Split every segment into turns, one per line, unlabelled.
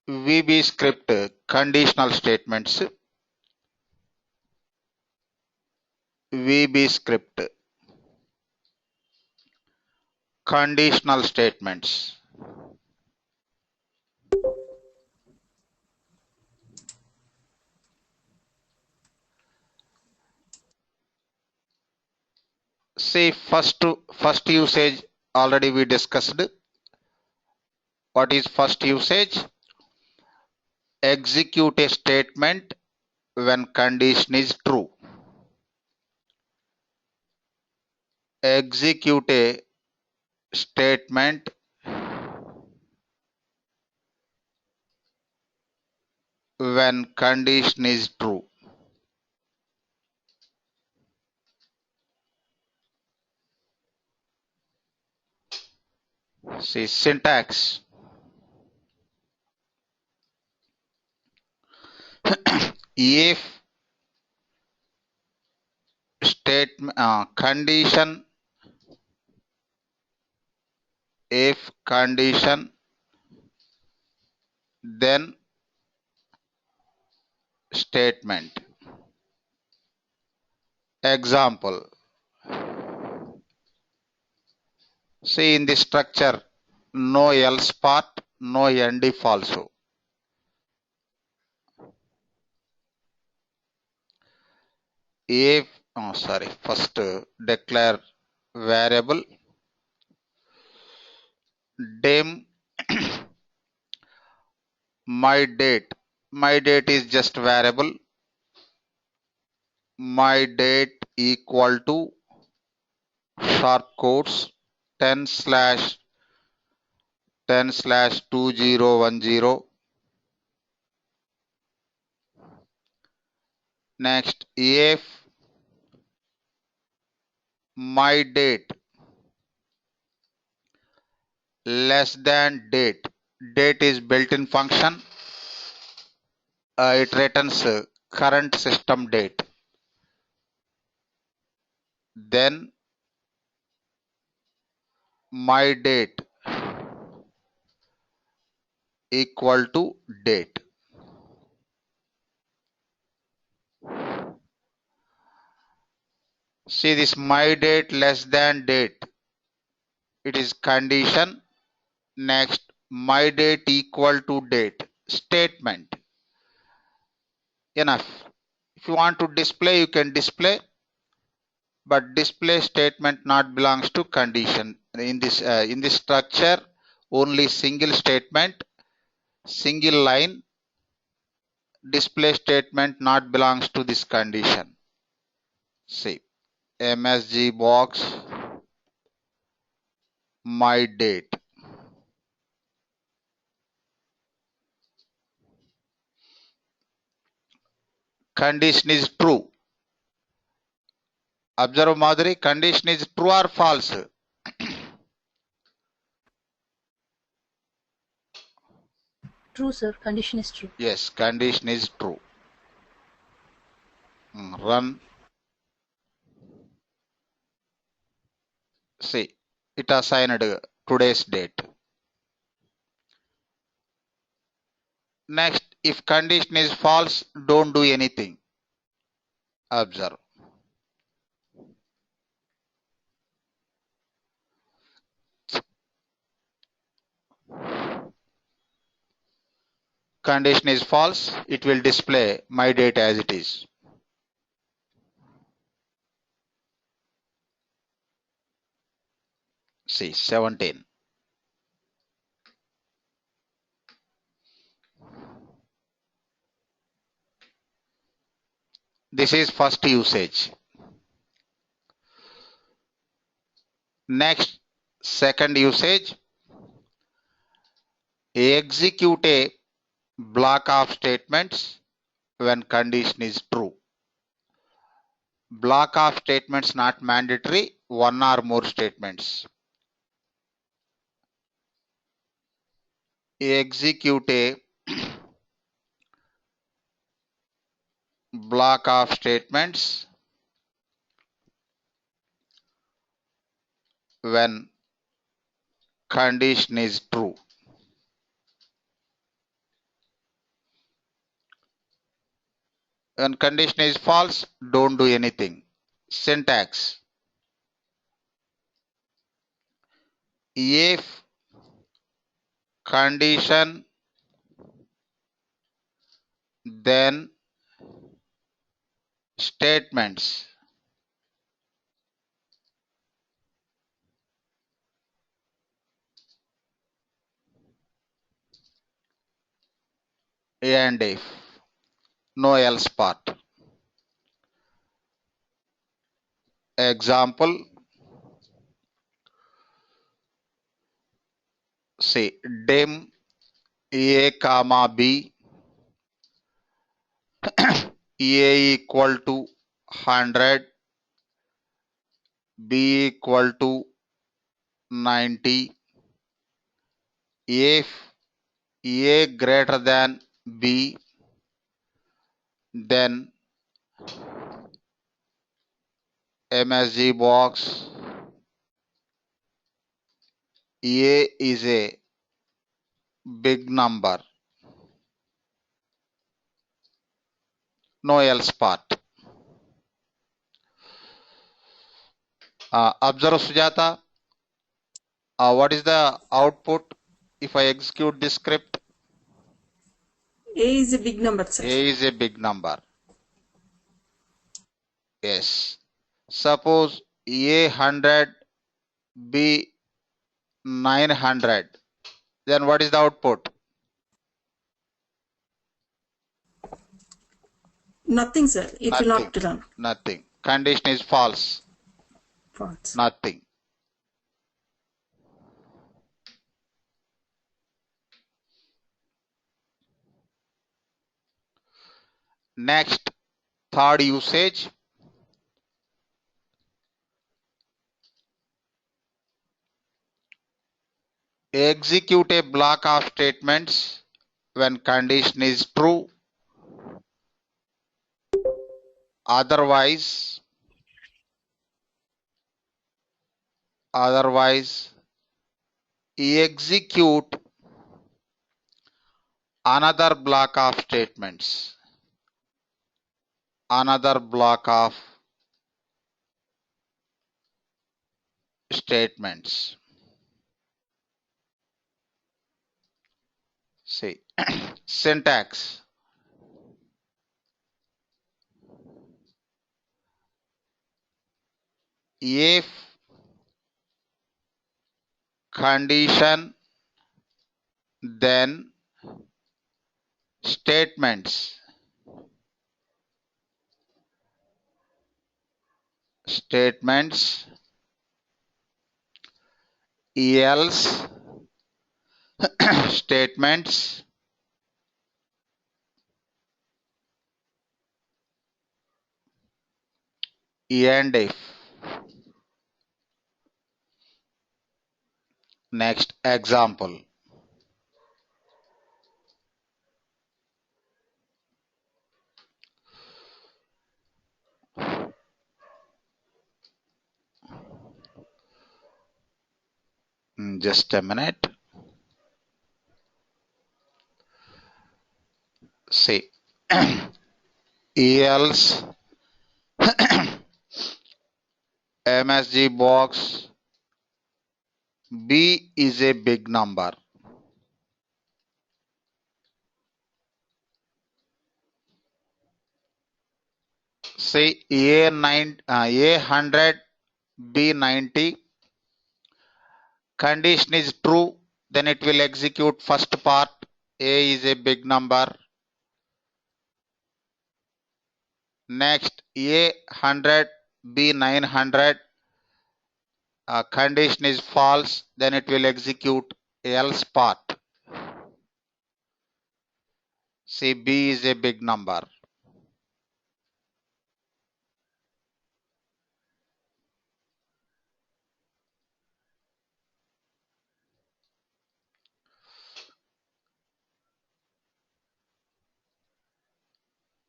VBScript conditional statements. VBScript conditional statements. See, first usage already we discussed. What is first usage? Execute a statement when condition is true. Execute a statement when condition is true. See, syntax. If condition, if condition, then statement. Example. See, in this structure, no else part, no end if also. If first declare variable dim my date. My date is just variable. My date equal to sharp quotes 10/10/2010. Next, if my date less than date. Date is built-in function. It returns current system date. Then my date equal to date. See this my date less than date. It is condition. Next, my date equal to date. Statement. Enough. If you want to display, you can display. But display statement not belongs to condition. In this structure, only single statement, single line. Display statement not belongs to this condition. See, MSG box, my date. Condition is true. Observe Madhuri, condition is true or false?
True, sir. Condition is true.
Yes, condition is true. Run. See, it assigned today's date. Next, if condition is false, don't do anything. Observe. Condition is false, it will display my date as it is. See, 17. This is first usage. Next, second usage. Execute a block of statements when condition is true. Block of statements not mandatory, one or more statements. Execute a block of statements when condition is true. When condition is false, don't do anything. Syntax. If condition, then statements. And if. No else part. Example. Say dim a comma b, a equal to 100, b equal to 90. If a greater than b, then MSG box a is a big number. No else part. Observe Sujata. What is the output if I execute this script?
A is a big number, sir.
A is a big number. Yes. Suppose A 100, B 900. Then what is the output?
Nothing, sir. It will not run.
Nothing. Condition is false.
False.
Nothing. Next, third usage. Execute a block of statements when condition is true. Otherwise, execute another block of statements. Another block of statements. See, syntax. If condition, then statements. Statements, else statements, and if. Next example. Just a minute. See, else MSG box B is a big number. Say A 100 B 90. Condition is true, then it will execute first part. A is a big number. Next, A 100 B 900. Condition is false, then it will execute else part. See, B is a big number.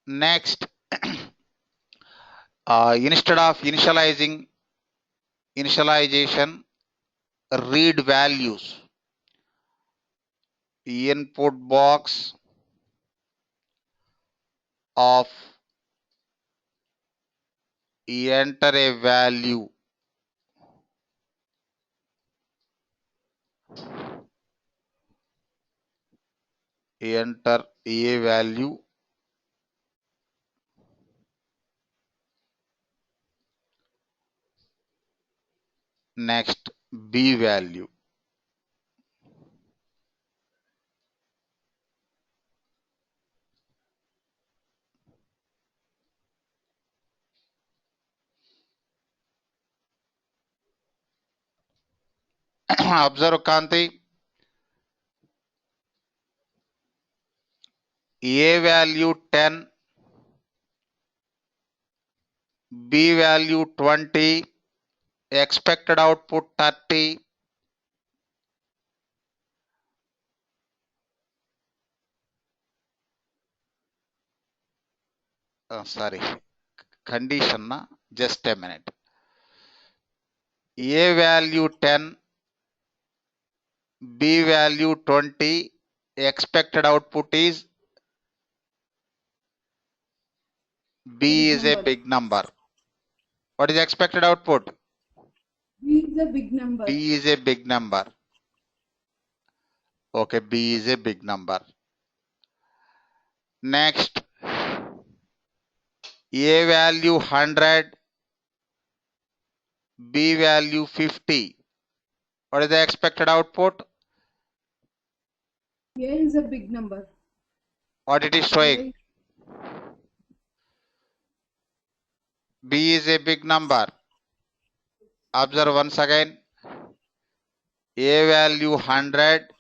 Next, instead of initialization, read values. Input box of enter a value, enter a value, next b value. Observe Kanti, a value 10, b value 20, expected output 30, sorry, condition na, just a minute. A value 10, b value 20, expected output is b is a big number. What is expected output?
B is a big number.
B is a big number. Okay, b is a big number. Next, a value 100, b value 50. What is the expected output?
A is a big number.
What it is showing? B is a big number. Observe once again. A value 100,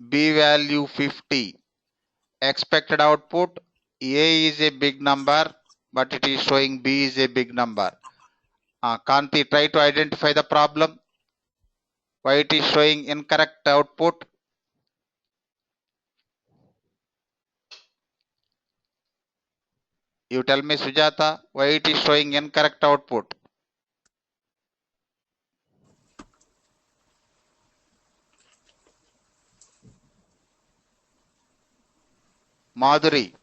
B value 50. Expected output, A is a big number, but it is showing B is a big number. Kanti, try to identify the problem. Why it is showing incorrect output? You tell me, Sujata, why it is showing incorrect output? Madhuri.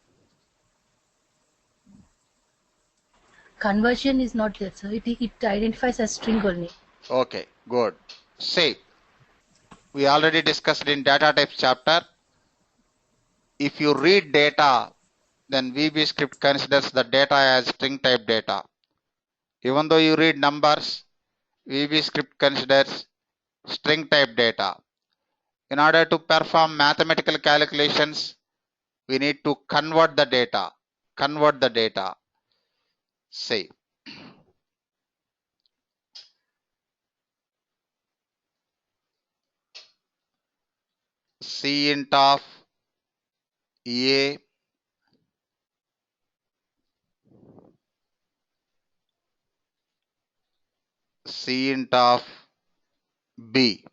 Conversion is not there, sir. It identifies as string only.
Okay, good. Say, we already discussed in data types chapter. If you read data, then VBScript considers the data as string type data. Even though you read numbers, VBScript considers string type data. In order to perform mathematical calculations, we need to convert the data. Convert the data. Say, cint of A cint of B.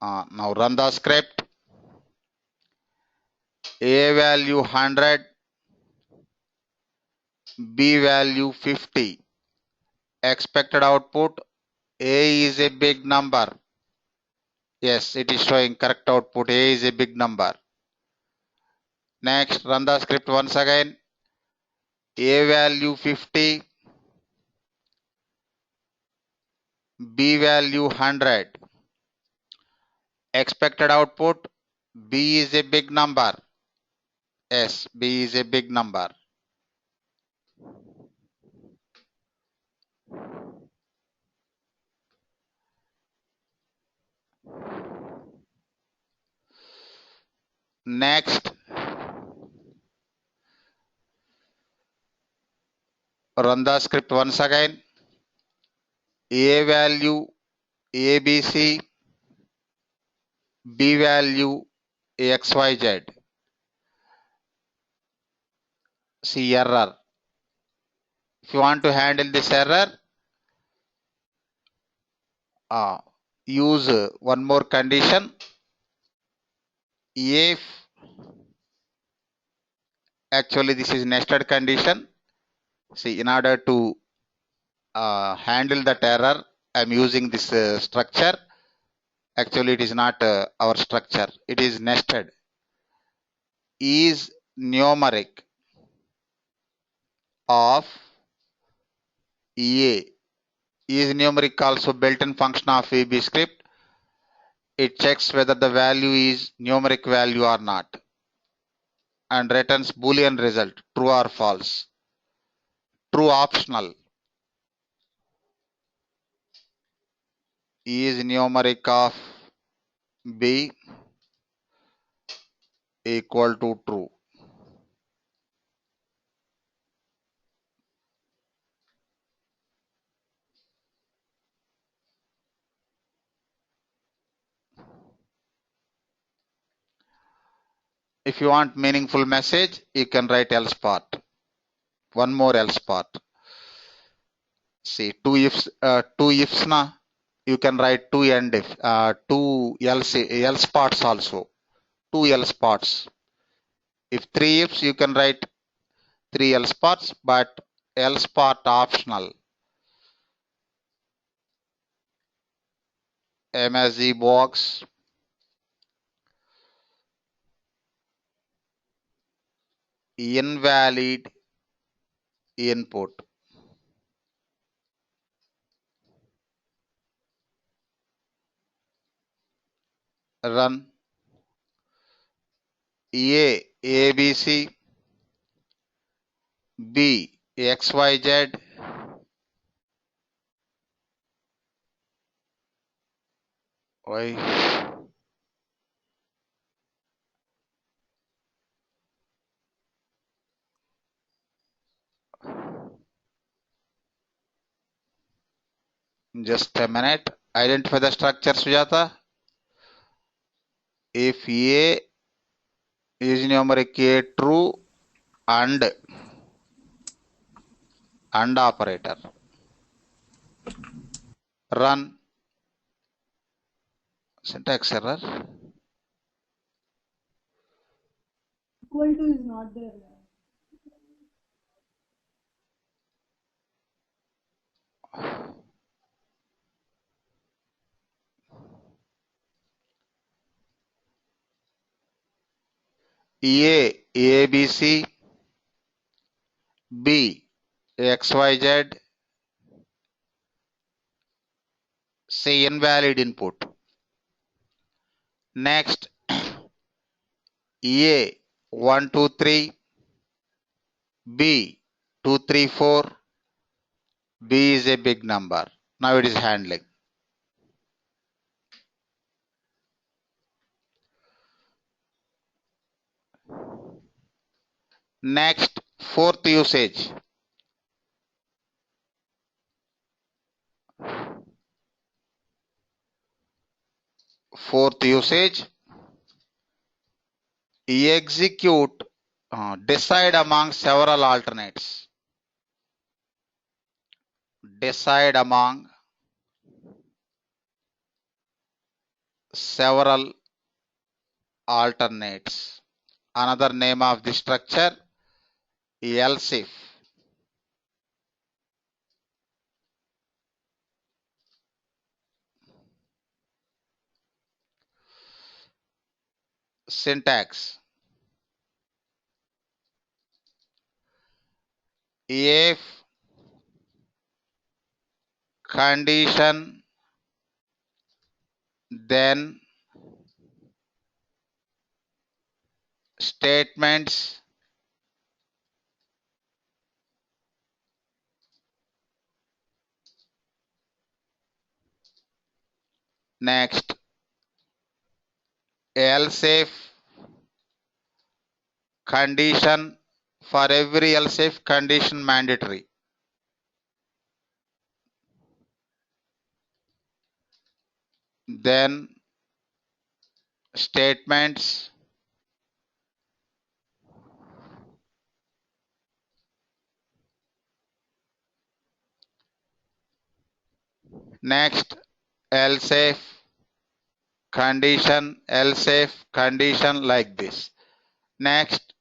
Now run the script. A value 100, B value 50. Expected output, A is a big number. Yes, it is showing correct output. A is a big number. Next, run the script once again. A value 50, B value 100. Expected output, B is a big number. Yes, B is a big number. Next, run the script once again. A value ABC, B value XYZ. See error. If you want to handle this error, use one more condition. If actually this is nested condition. See, in order to handle that error, I am using this structure. Actually, it is not our structure. It is nested. Is numeric of A. Is numeric also built-in function of VBScript? It checks whether the value is numeric value or not and returns Boolean result, true or false. True optional. Is numeric of B equal to true? If you want meaningful message, you can write else part. One more else part. See, two ifs na, you can write two end if, two else parts also. Two else parts. If three ifs, you can write three else parts, but else part optional. MSG box. Invalid input. Run. ABC, B XYZ, Y. Just a minute. Identify the structure, Sujata. If A is numeric A true and operator. Run. Syntax error.
Equal to is not there.
ABC, B XYZ, say invalid input. Next, A 1 2 3, B 2 3 4, B is a big number. Now it is handling. Next, fourth usage. Fourth usage, execute, decide among several alternates. Decide among several alternates. Another name of the structure, else if. Syntax. If condition then statements next else if condition for every else if condition mandatory. Then statements next else if condition like this. Next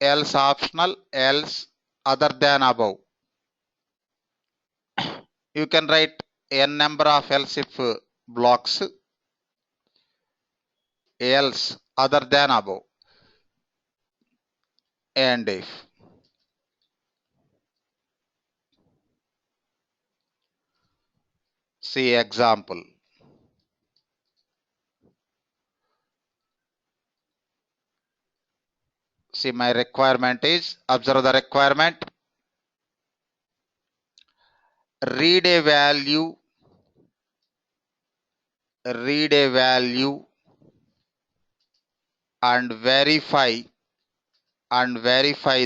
else optional, else other than above. You can write n number of else if blocks, else other than above. and if. See example. See, my requirement is, observe the requirement. Read a value and verify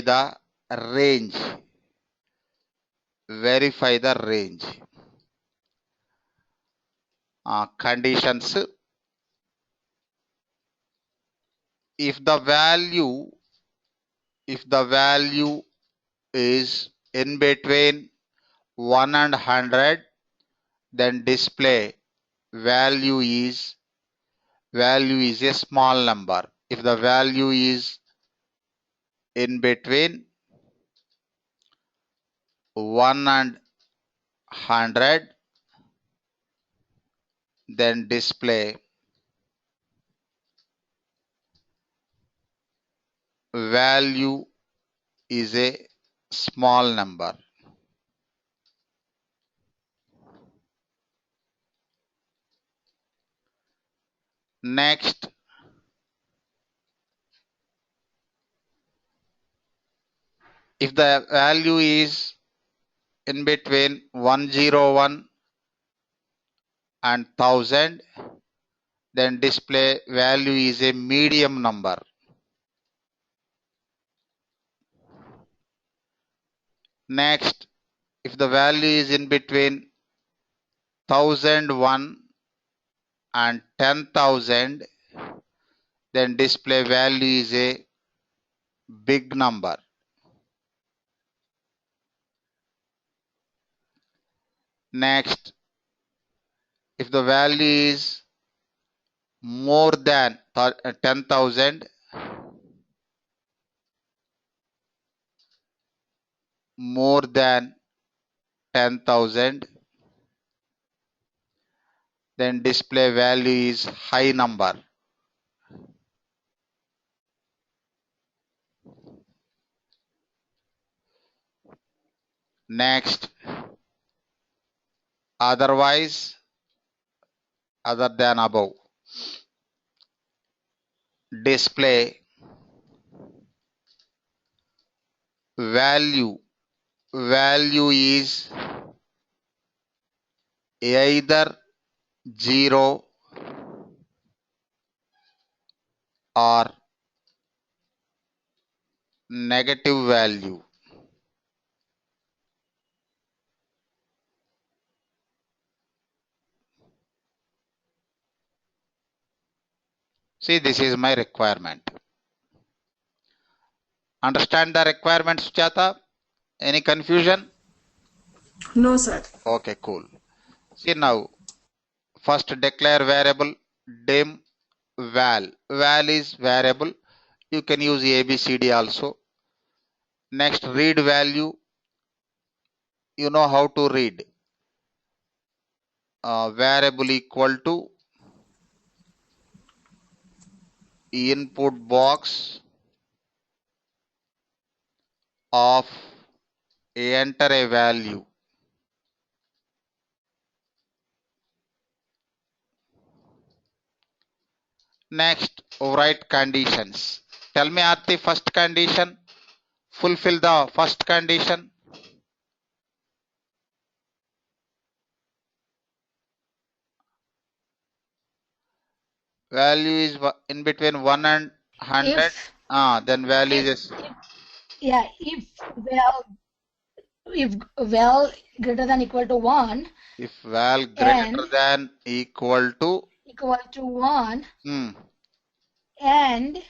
the range. Verify the range. Conditions. If the value is in between 1 and 100, then display value is a small number. If the value is in between 1 and 100, then display value is a small number. Next, if the value is in between 101 and 1000, then display value is a medium number. Next, if the value is in between 1001 and 10,000, then display value is a big number. Next, if the value is more than 10,000, more than 10,000, then display value is high number. Next, otherwise, other than above, display value is either 0 or negative value. See, this is my requirement. Understand the requirement, Sujata? Any confusion?
No, sir.
Okay, cool. See now, first declare variable dim val. Val is variable. You can use ABCD also. Next, read value. You know how to read. Variable equal to input box of enter a value. Next, write conditions. Tell me, Aarti, first condition. Fulfill the first condition. Value is in between 1 and 100. Then value is
if val greater than equal to 1,
if val greater than equal to
1 and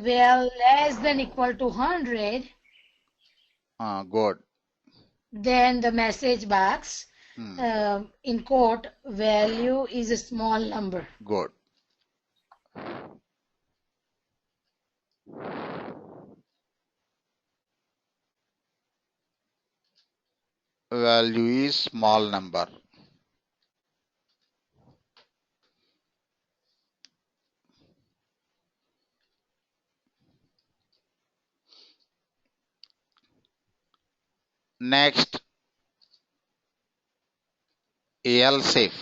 val less than equal to 100,
good.
then the message box in quote value is a small number.
Good. Value is small number. Next, else if.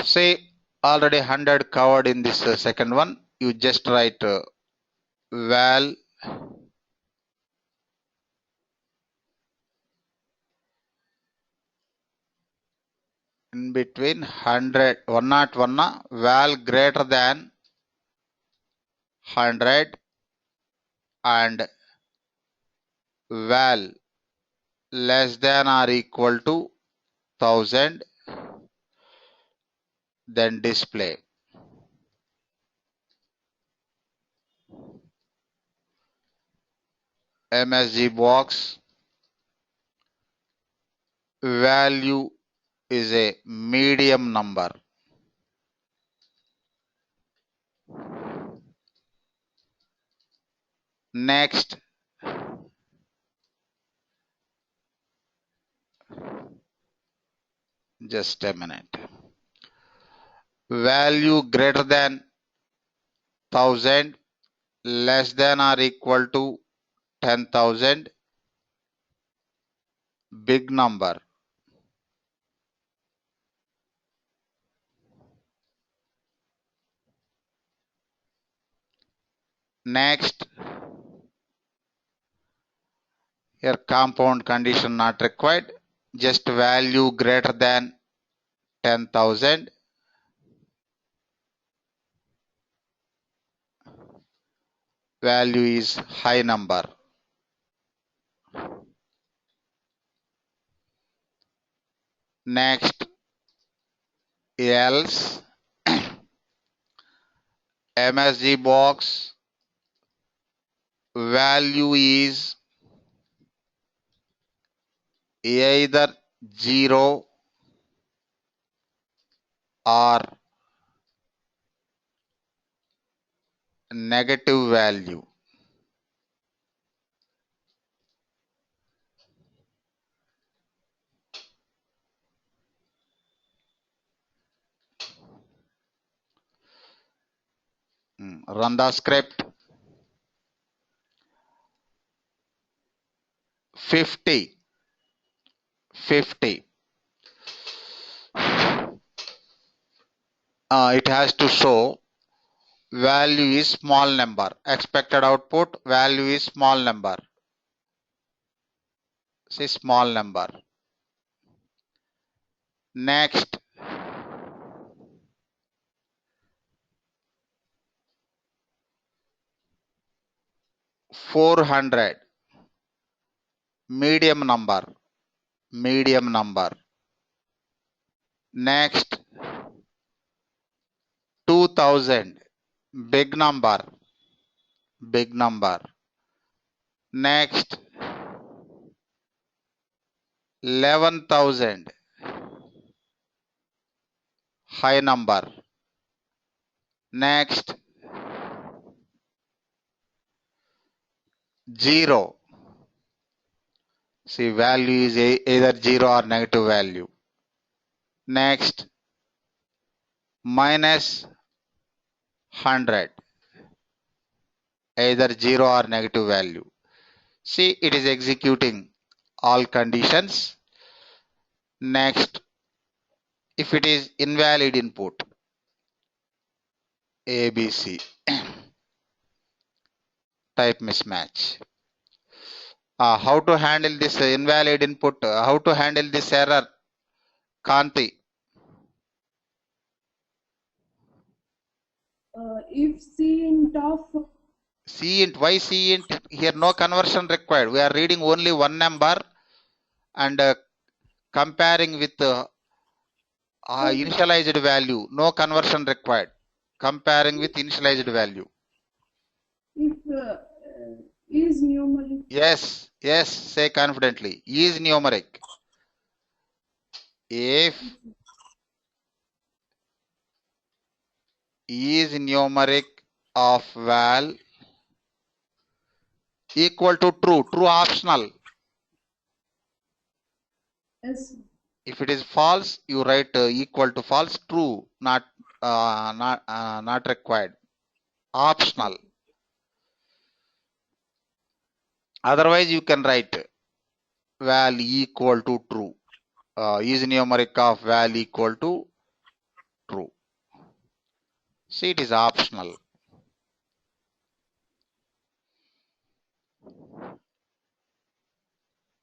Say already 100 covered in this second one. You just write val in between 100 101 val greater than 100 and val less than or equal to 1000, then display. MSG box value is a medium number. Next, just a minute. Value greater than 1000, less than or equal to 10,000, big number. Next, here compound condition not required, just value greater than 10,000, value is high number. Next, else MSG box value is either 0 or negative value. Run the script. 50. It has to show value is small number. Expected output value is small number. See, small number. Next, $400 medium number. Next, 2000 big number. Next, 11,000 high number. Next, 0. See, value is either 0 or negative value. Next, minus 100, either 0 or negative value. See, it is executing all conditions. Next, if it is invalid input, ABC, type mismatch. How to handle this invalid input? How to handle this error? Kanti.
If cint of
Cint, why cint? Here no conversion required. We are reading only one number and comparing with initialized value. No conversion required. Comparing with initialized value.
if is numeric.
Yes, say confidently. Is numeric. If is numeric of val equal to true optional.
Yes.
If it is false, you write equal to false. True, not required. Optional. Otherwise, you can write val equal to true. Is numeric of val equal to true. See, it is optional.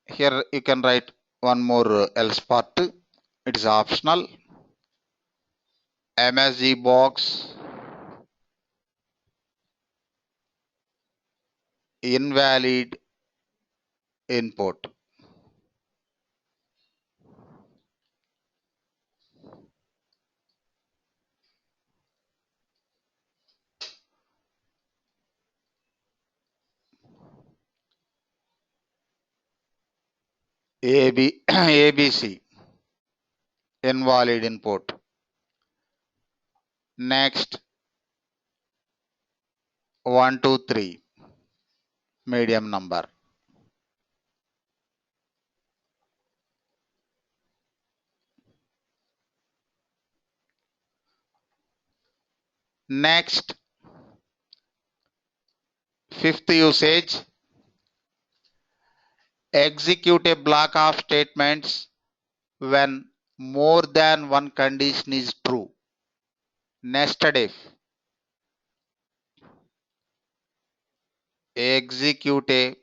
Here you can write one more else part. It is optional. MSG box invalid input. ABC invalid input. Next 1 2 3 medium number. Next, fifth usage, execute a block of statements when more than one condition is true. Nested if. Execute a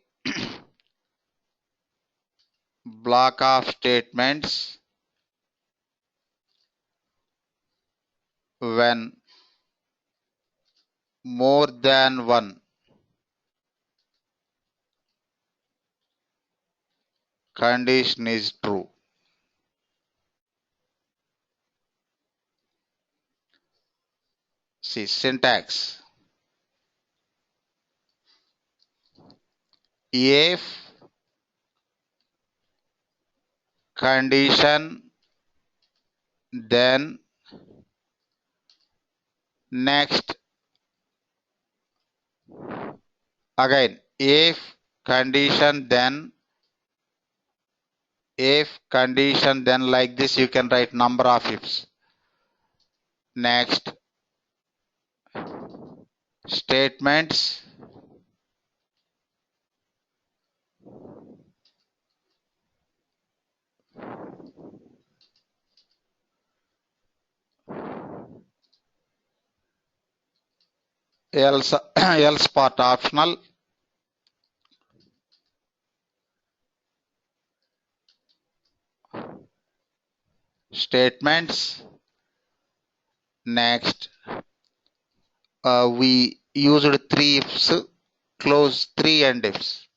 block of statements when more than one condition is true. See syntax. If condition, then next. Again, if condition, then if condition, then like this you can write number of ifs. Next, statements, else else part optional. Statements. Next, we used three ifs, close three and ifs.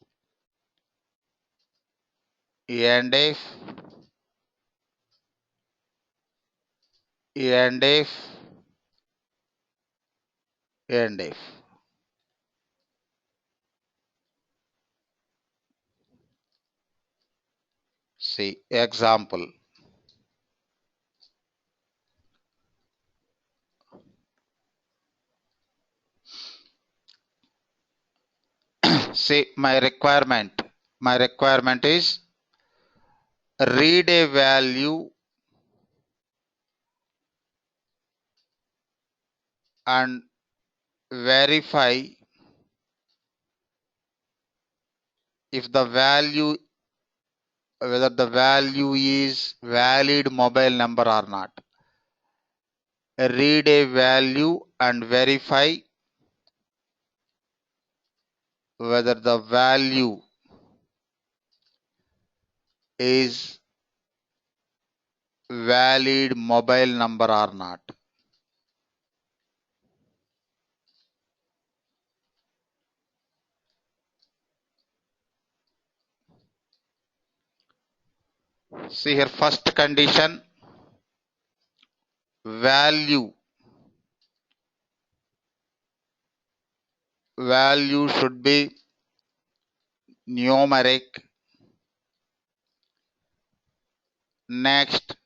And if, and if, and if. See example. See my requirement. My requirement is read a value and verify if the value, whether the value is valid mobile number or not. Read a value and verify whether the value is valid mobile number or not. See here, first condition, value should be numeric. Next,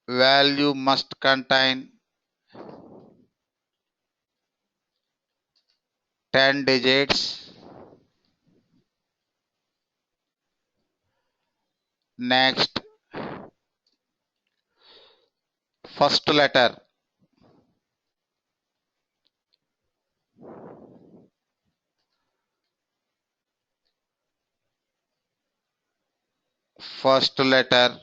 value must contain 10 digits. Next, first letter. First letter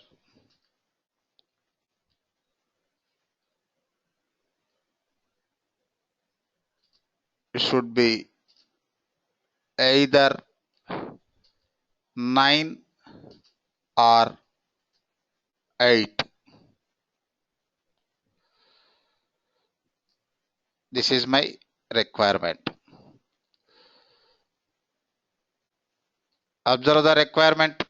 should be either 9 or 8. This is my requirement. Observe the requirement.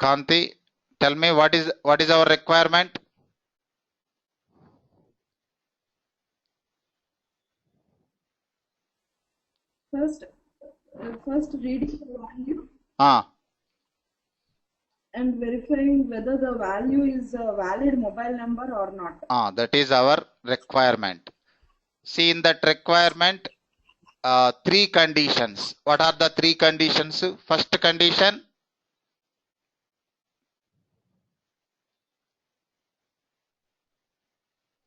Kanti, tell me what is our requirement?
First reading the value and verifying whether the value is a valid mobile number or not.
That is our requirement. See, in that requirement, 3 conditions. What are the 3 conditions? First condition,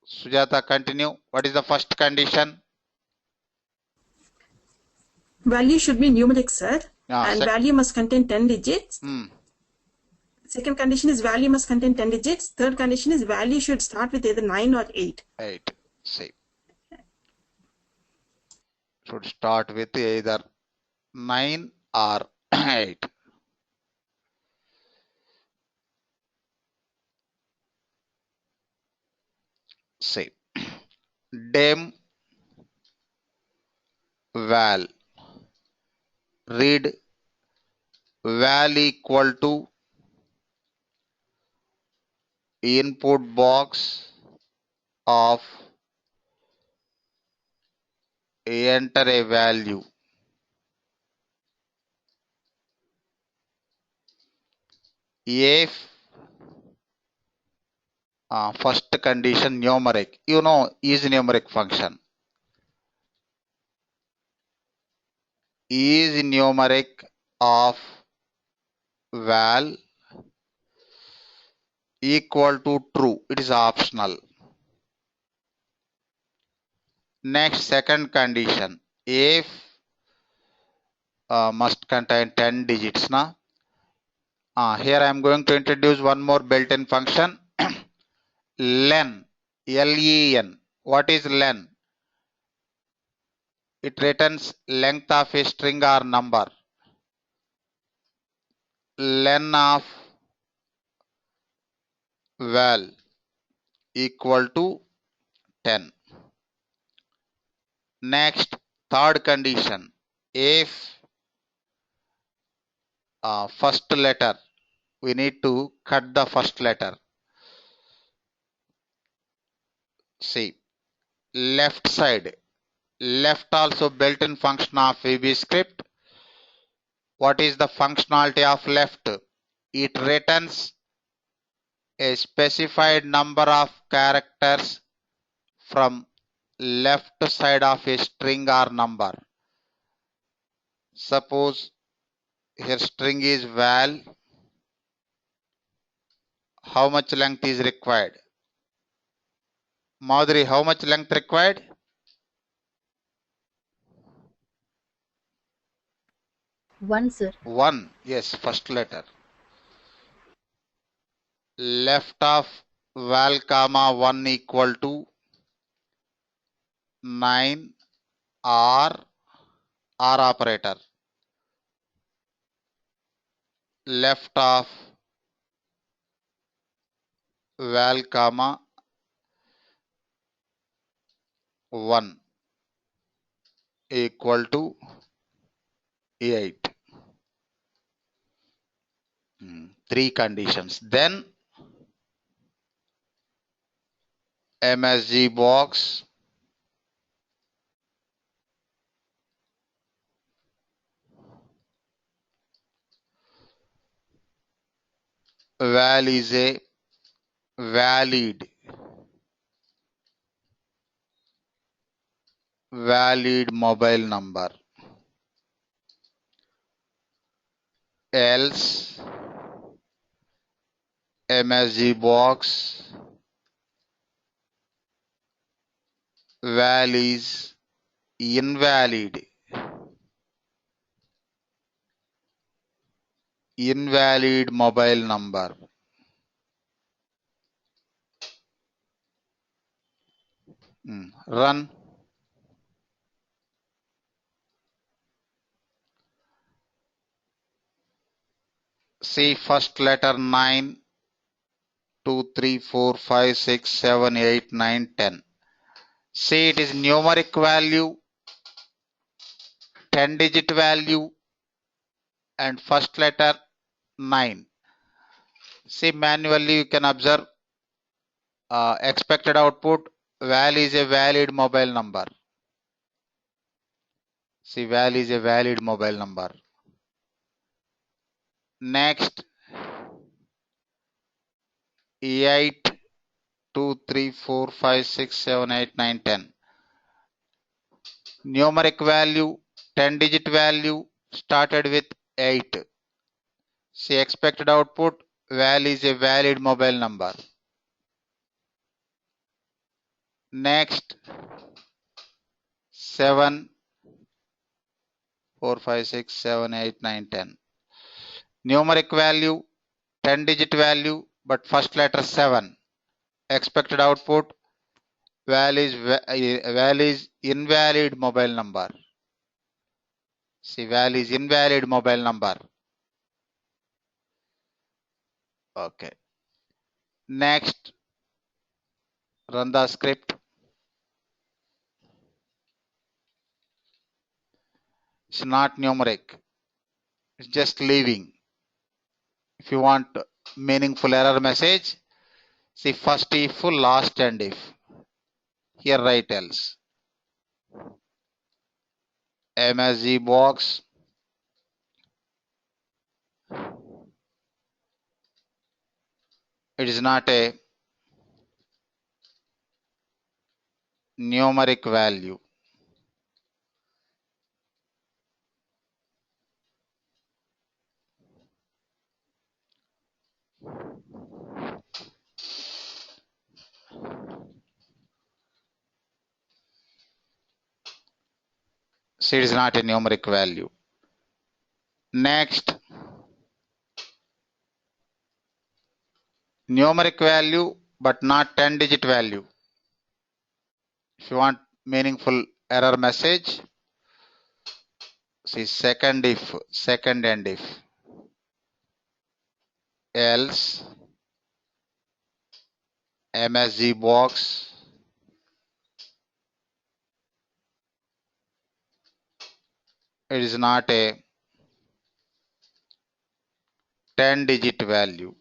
Sujata, continue. What is the first condition?
Value should be numeric, sir. And value must contain 10 digits. Second condition is value must contain 10 digits. Third condition is value should start with either 9 or 8.
8. See. Should start with either 9 or 8. See. Dem val. Read val equal to input box of enter a value. If first condition numeric, you know, is numeric function. Is numeric of val equal to true. It is optional. Next, second condition, if must contain 10 digits. Here I am going to introduce one more built-in function. Len, L-E-N. What is len? It returns length of a string or number. Len of val equal to 10. Next, third condition, if first letter, we need to cut the first letter. See, left side, left also built-in function of VBScript. What is the functionality of left? It returns a specified number of characters from left side of a string or number. Suppose here string is val. How much length is required? Madhuri, how much length required?
1, sir.
1. Yes, first letter. Left of val comma 1 equal to 9 or operator. Left of val comma 1 equal to 8. 3 conditions. Then MSG box val is a valid mobile number, else MSG box, val is invalid. Invalid mobile number. Run. See first letter 9, 2, 3, 4, 5, 6, 7, 8, 9, 10. See it is numeric value, 10-digit value, and first letter 9. See manually you can observe expected output, val is a valid mobile number. See val is a valid mobile number. Next 8, 2, 3, 4, 5, 6, 7, 8, 9, 10. Numeric value, 10-digit value started with 8. See expected output, val is a valid mobile number. Next 7, 4, 5, 6, 7, 8, 9, 10. Numeric value, 10-digit value, but first letter 7. Expected output, val is invalid mobile number. See val is invalid mobile number. Okay. Next, run the script. It's not numeric. It's just leaving. If you want meaningful error message, see first if, last and if. Here write else. MSG box. It is not a numeric value. So it is not a numeric value. Next, numeric value but not 10-digit value. If you want meaningful error message, see second if, second and if. Else, MSG box, it is not a 10-digit value.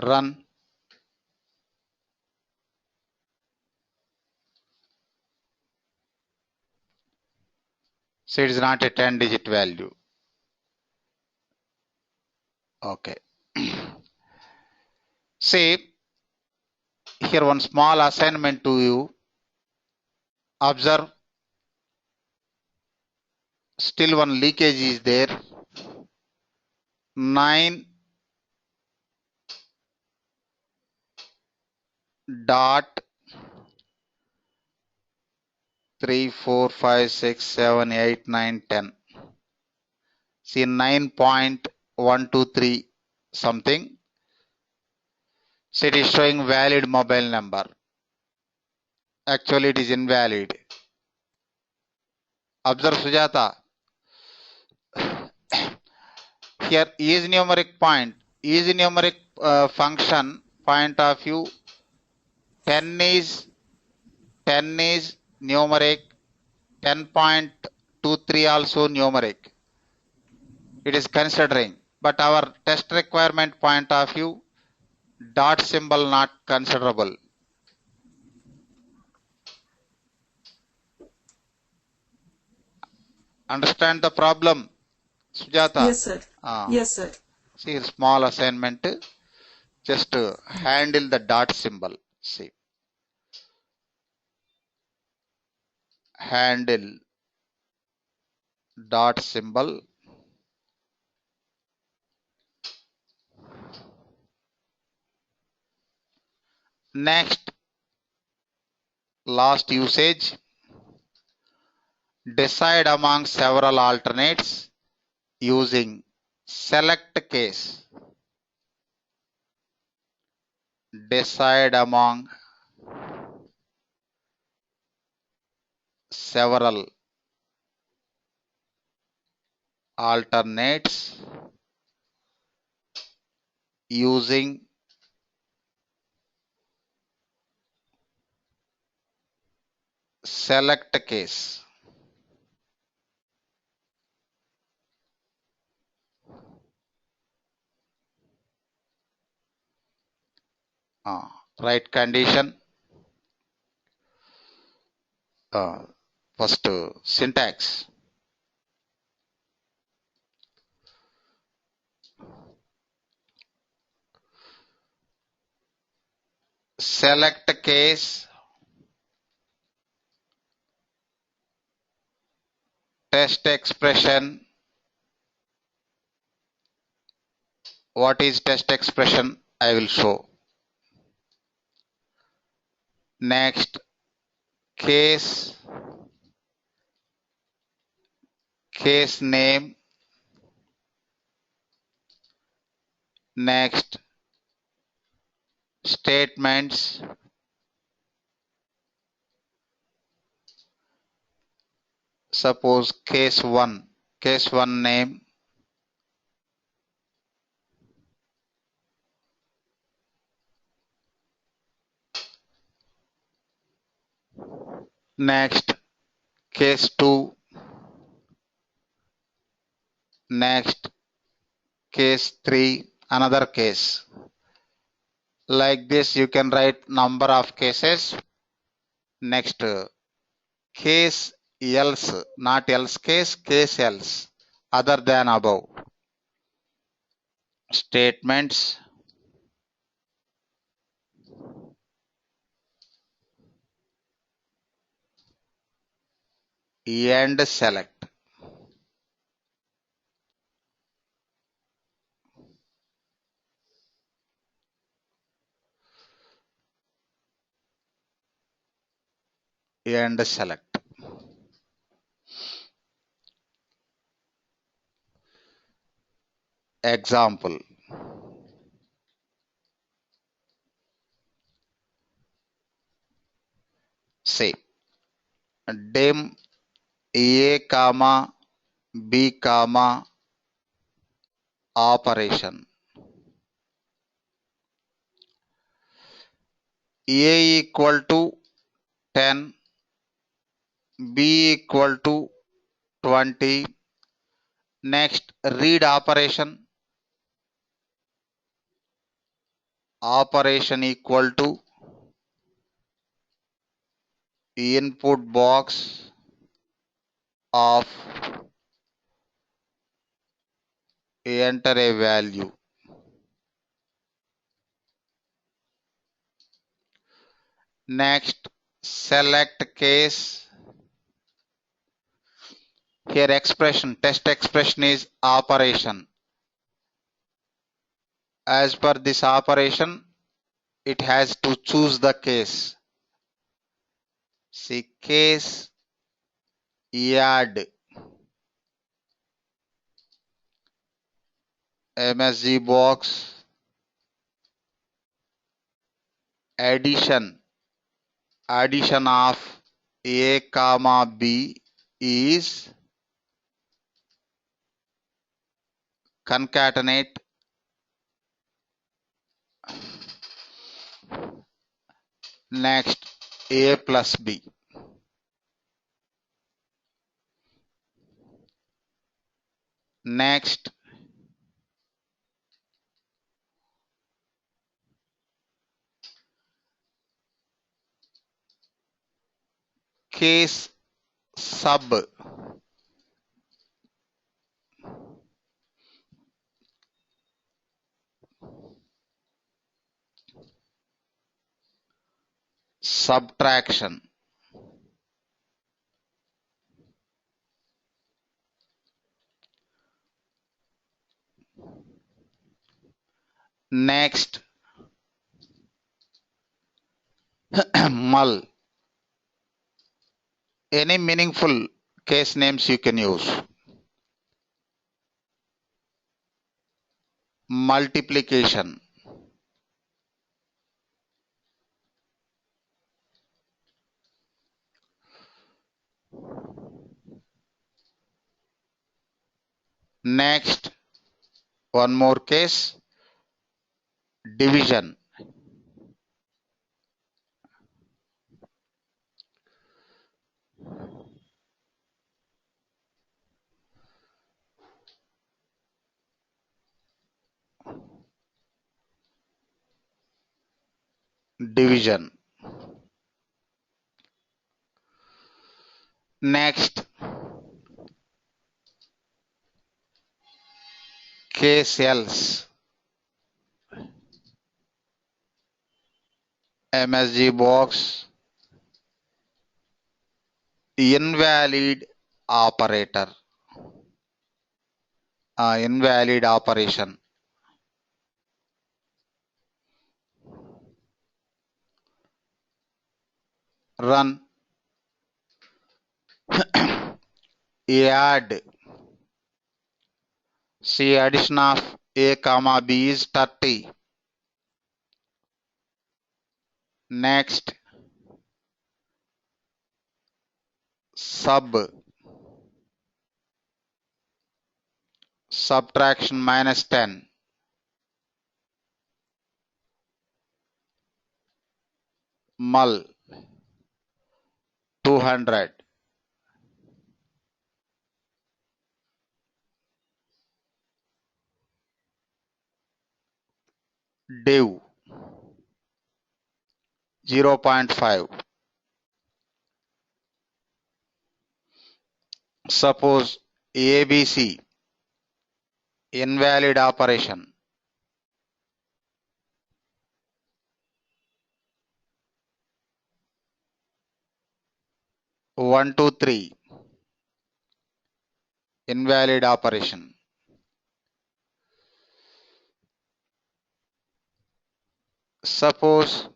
Run. So it is not a 10-digit value. Okay. See, here one small assignment to you. Observe, still one leakage is there. 9 dot 3, 4, 5, 6, 7, 8, 9, 10. See 9.123 something. So it is showing valid mobile number. Actually it is invalid. Observe Sujata. Here is numeric point. Is numeric function point of view. 10 is numeric. 10.23 also numeric. It is considering, but our test requirement point of view, dot symbol not considerable. Understand the problem, Sujata?
Yes, sir. Yes, sir.
See, small assignment, just handle the dot symbol. See, handle dot symbol. Next, last usage, decide among several alternates using select case. Decide among several alternates using select case. Write condition. First syntax. Select case, test expression. What is test expression? I will show. Next, case name. Next, statements. Suppose case 1 name. Next, case 2. Next, case 3, another case. Like this you can write number of cases. Next, case else, not else case, case else, other than above. Statements, and select. And select. Example. Say dim a comma b comma operation. A equal to 10, b equal to 20. Next, read operation. Operation equal to input box of enter a value. Next, select case. Here expression, test expression is operation. As per this operation, it has to choose the case. See case add MSG box addition of a comma b is concatenate next a plus b. Next, case subtraction. Next, mull. Any meaningful case names you can use. Multiplication. Next, one more case, division. Division. Next, case else. MSG box. Invalid operator. Invalid operation. Run. Add. See, addition of A comma B is 30. Next, subtraction minus 10. Mull 200. Div 0.5. Suppose ABC invalid operation. 1, 2, 3 invalid operation. Suppose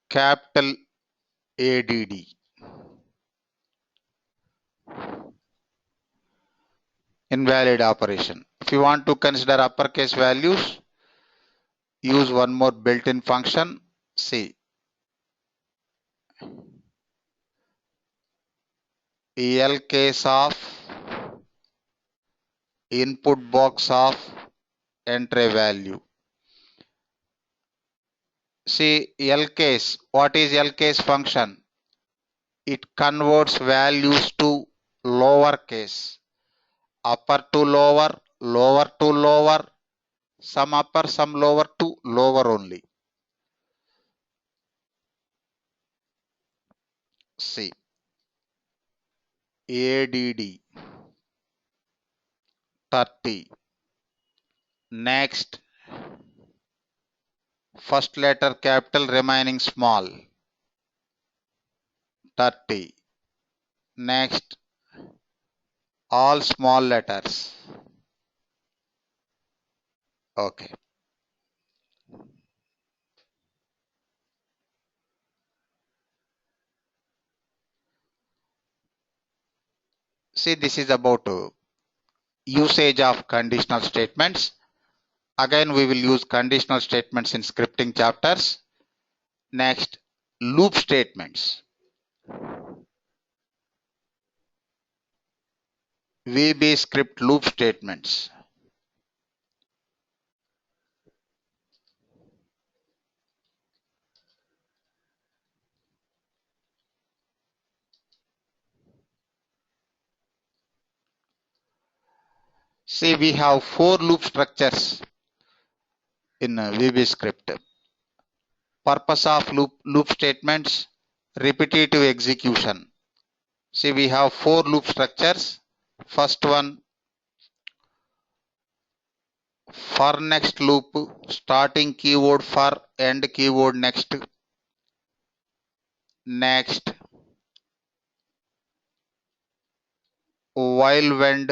capital ADD invalid operation. If you want to consider uppercase values, use one more built-in function. See, L case of input box of entry value. See, L case. What is L case function? It converts values to lower case. Upper to lower, lower to lower, some upper, some lower to lower only. See, ADD 30. Next, first letter capital remaining small, 30. Next, all small letters. Okay. See, this is about usage of conditional statements. Again, we will use conditional statements in scripting chapters. Next, loop statements. VBScript loop statements. See, we have 4 loop structures in VBScript. Purpose of loop statements, repetitive execution. See, we have 4 loop structures. First one, for next loop, starting keyword for, end keyword next. Next, while when,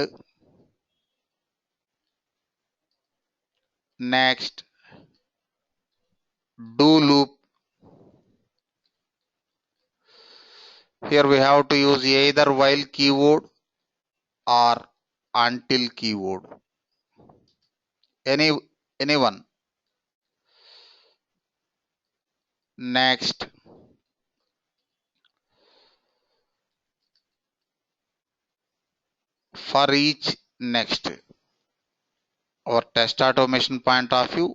Next, do loop. Here we have to use either while keyword or until keyword. Anyone. Next, for each next. Our test automation point of view,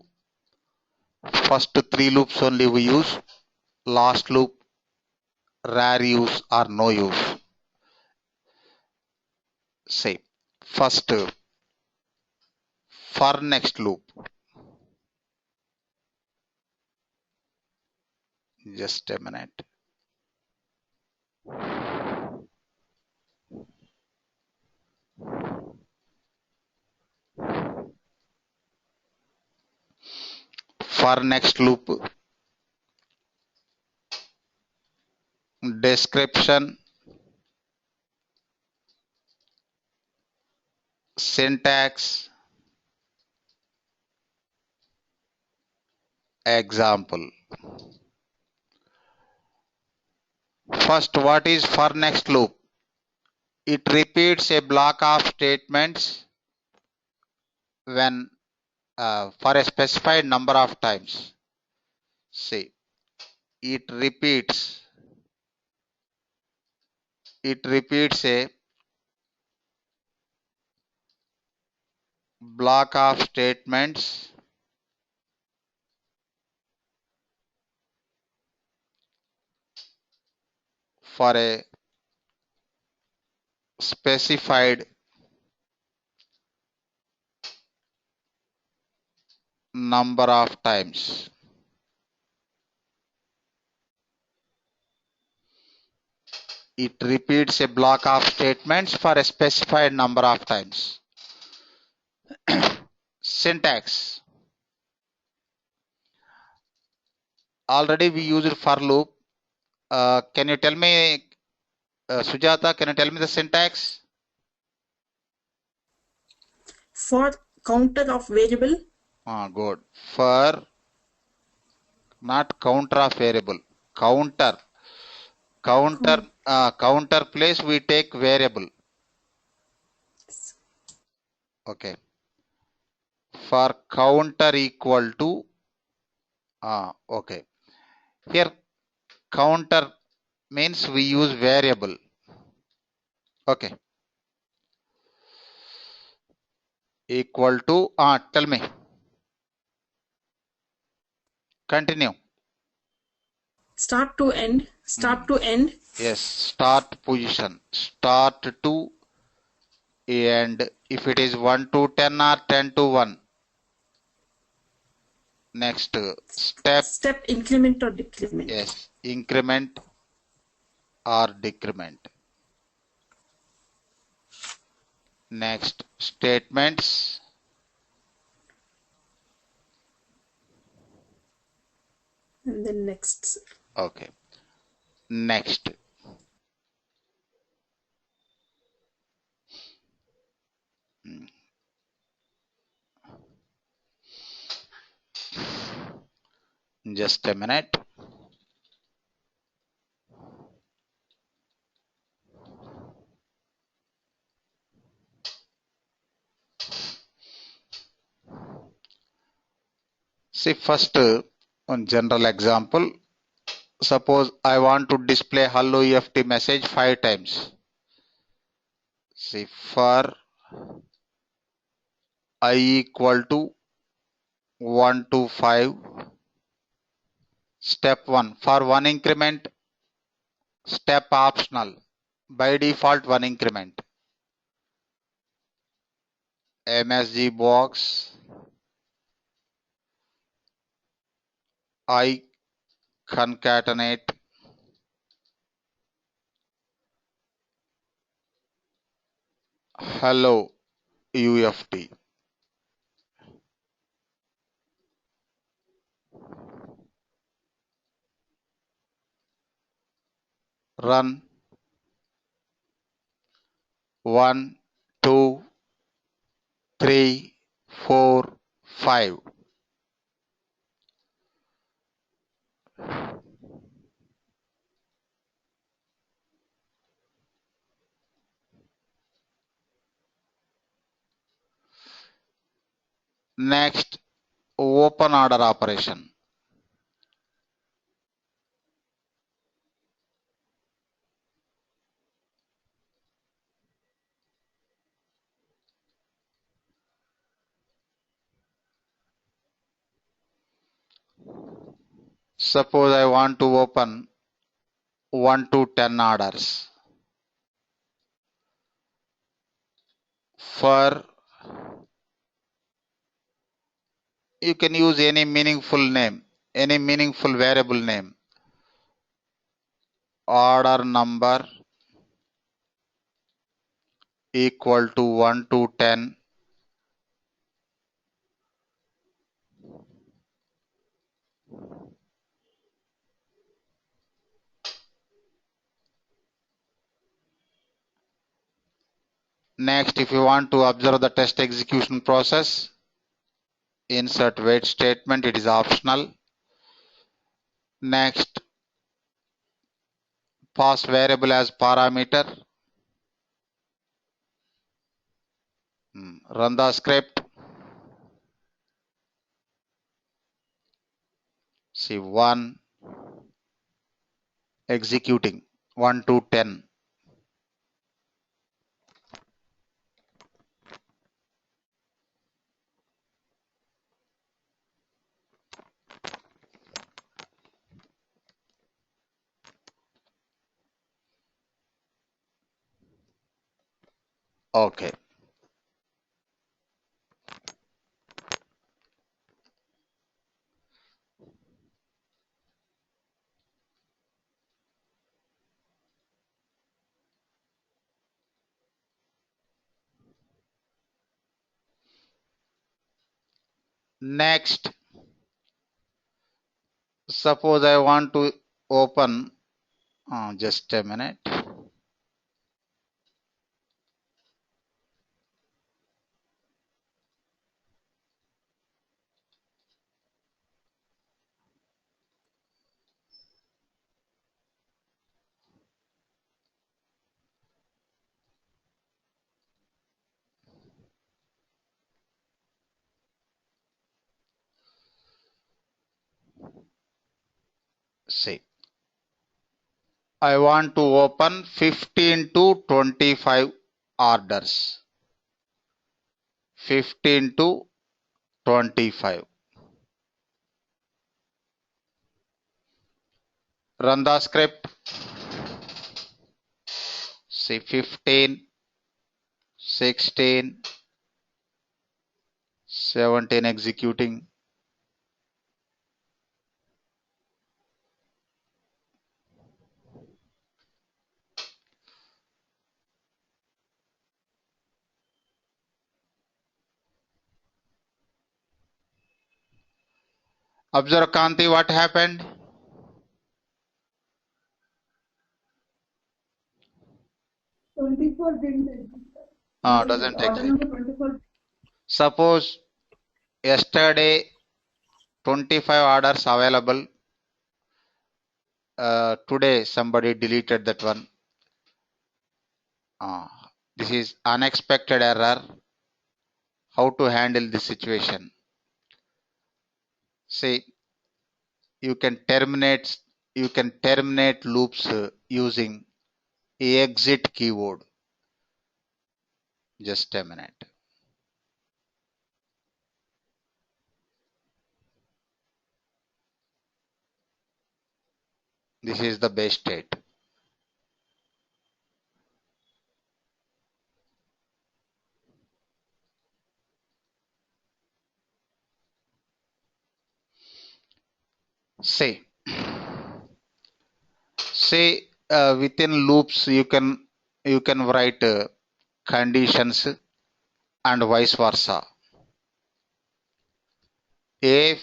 first 3 loops only we use, last loop rare use or no use. Say first for next loop. Just a minute. For next loop, description, syntax, example. First, what is for next loop? It repeats a block of statements when for a specified number of times. See, it repeats a block of statements for a specified number of times. It repeats a block of statements for a specified number of times. Syntax. Already we used for loop. Can you tell me, Sujata, can you tell me the syntax?
For counter of variable.
Good. For not counter of variable. Counter place we take variable. Okay. For counter equal to okay. Here counter means we use variable. Okay. Equal to tell me. Continue.
Start to end. Start to end.
Yes, start position. Start to end. If it is 1 to 10 or 10 to 1. Next,
step increment or decrement.
Yes, increment or decrement. Next, statements.
And then next.
Okay. Next. Just a minute. See, first one general example. Suppose I want to display hello EFT message 5 times. See, for I equal to 1 to 5. Step 1. For 1 increment, step optional. By default 1 increment. MSG box. I concatenate hello UFT. Run 1, 2, 3, 4, 5. Next, open order operation. Suppose I want to open 1 to 10 orders. For you can use any meaningful name, any meaningful variable name. Order number equal to 1 to 10. Next, if you want to observe the test execution process, insert wait statement, it is optional. Next, pass variable as parameter. Run the script. See 1 executing 1 to 10. Okay. Next, suppose I want to open, just a minute. See, I want to open 15 to 25 orders. 15 to 25. Run the script. See 15, 16, 17 executing. Observe Kanti, what happened?
Didn't exist.
Doesn't
Order
exist.
number 24.
Suppose yesterday 25 orders available. Today somebody deleted that one. This is unexpected error. How to handle this situation? See, you can terminate loops using exit keyword. Just a minute. This is the base state. Say within loops you can write conditions and vice versa. If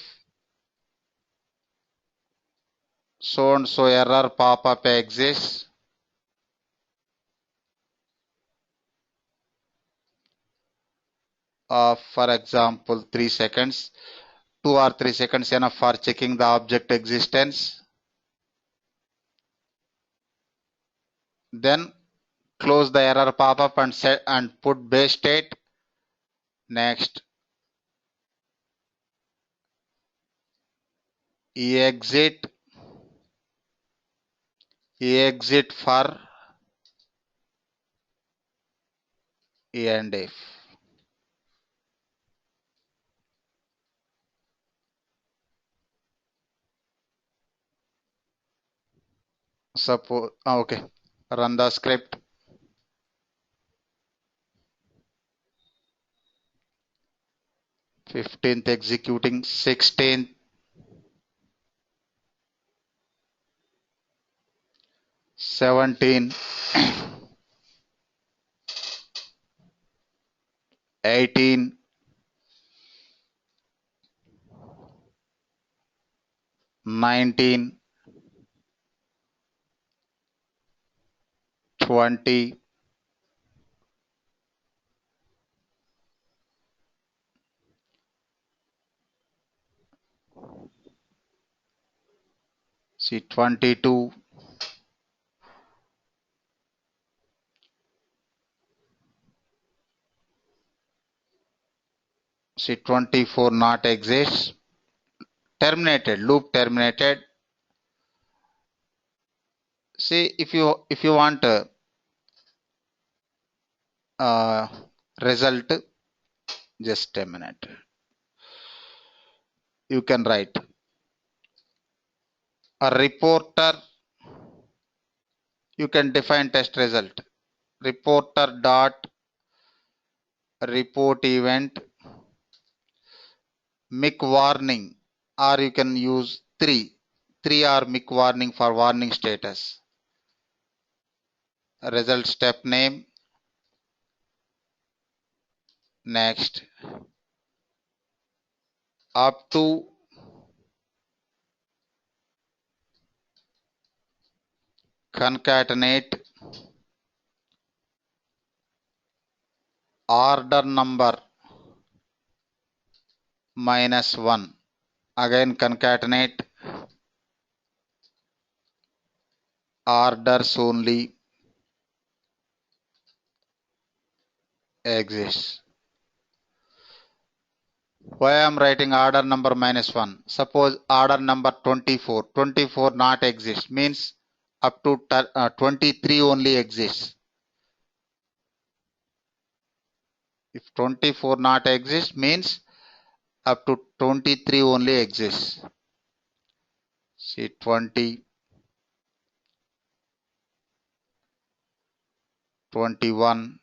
so and so error pop-up exists, for example 3 seconds, 2 or 3 seconds enough for checking the object existence. Then close the error pop-up and set and put base state. Next, exit for and if. Suppose okay, run the script. 15th executing, 16th, 17, 18, 19, 20, 22, 24 not exists. Terminated, loop terminated. See, if you want result, just a minute. You can write a reporter. You can define test result. Reporter dot report event mic warning, or you can use 3 are mic warning for warning status. Result step name. Next, up to concatenate order number -1. Again concatenate orders only exists. Why I am writing order number -1? Suppose order number 24 not exists, means up to 23 only exists. If 24 not exists, means up to 23 only exists. See 20, 21,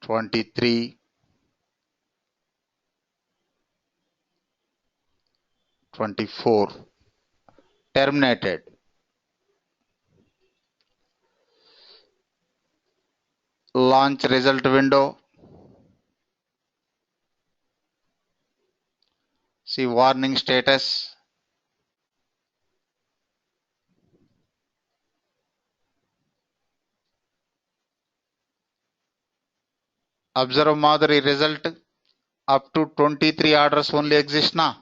23, 24. Terminated. Launch result window. See warning status. Observe Madhuri result. Up to 23 orders only exist now.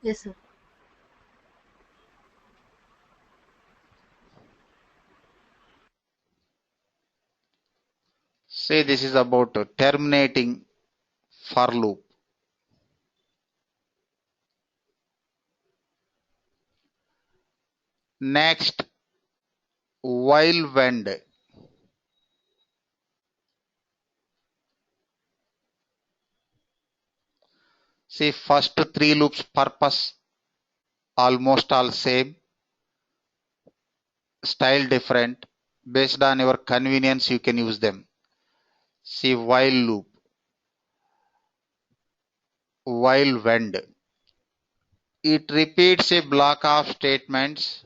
Yes, sir.
Say this is about terminating for loop. Next, while when. See first 3 loops purpose almost all same, style different. Based on your convenience you can use them. See while loop, while when. It repeats a block of statements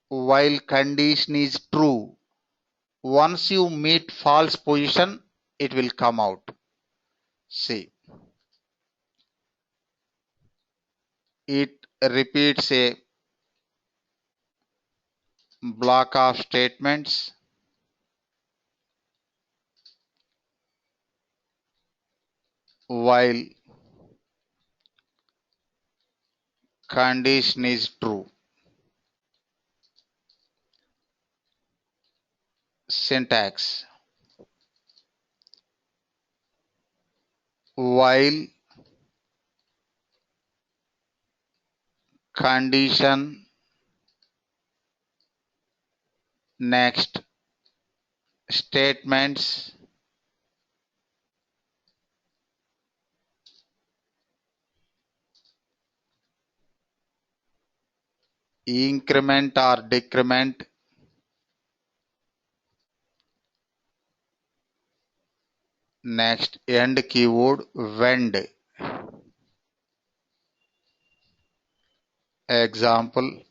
while condition is true. Once you meet false position, it will come out. See, it repeats a block of statements while condition is true. syntax. While condition next statements increment or decrement next end keyword wend. Example,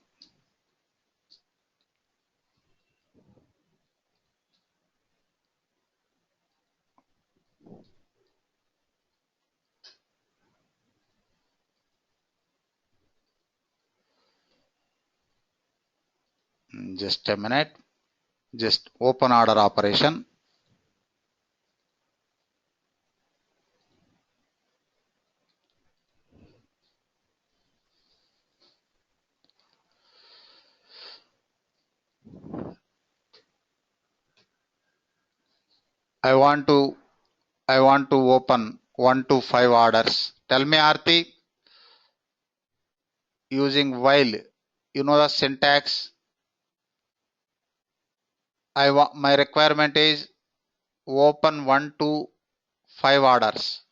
just a minute, just open order operation. I want to open 1 to 5 orders. Tell me, Aarti, using while, you know the syntax. My requirement is open 1 to 5 orders.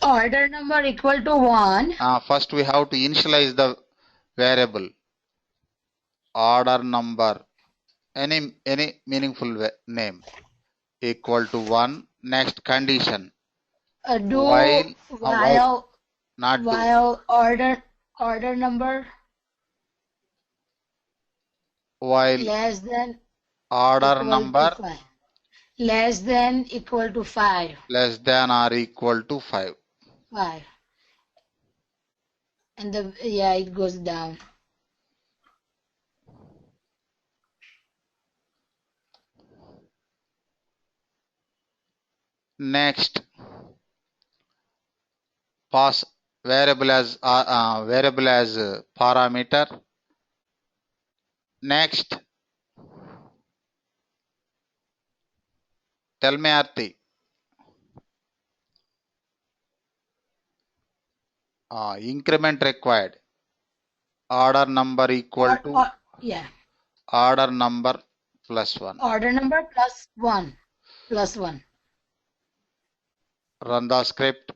Order number equal to 1.
First we have to initialize the variable. Order number, any meaningful name, equal to 1. Next condition.
Do
while not
while order number
while
less than
order number
less than equal to 5.
Less than or equal to 5.
5. And it goes down.
Next, pass variable as parameter. Next, tell me, Aarti. Increment required. Order number equal to order number plus 1.
Order number plus 1. Plus 1.
Run the script.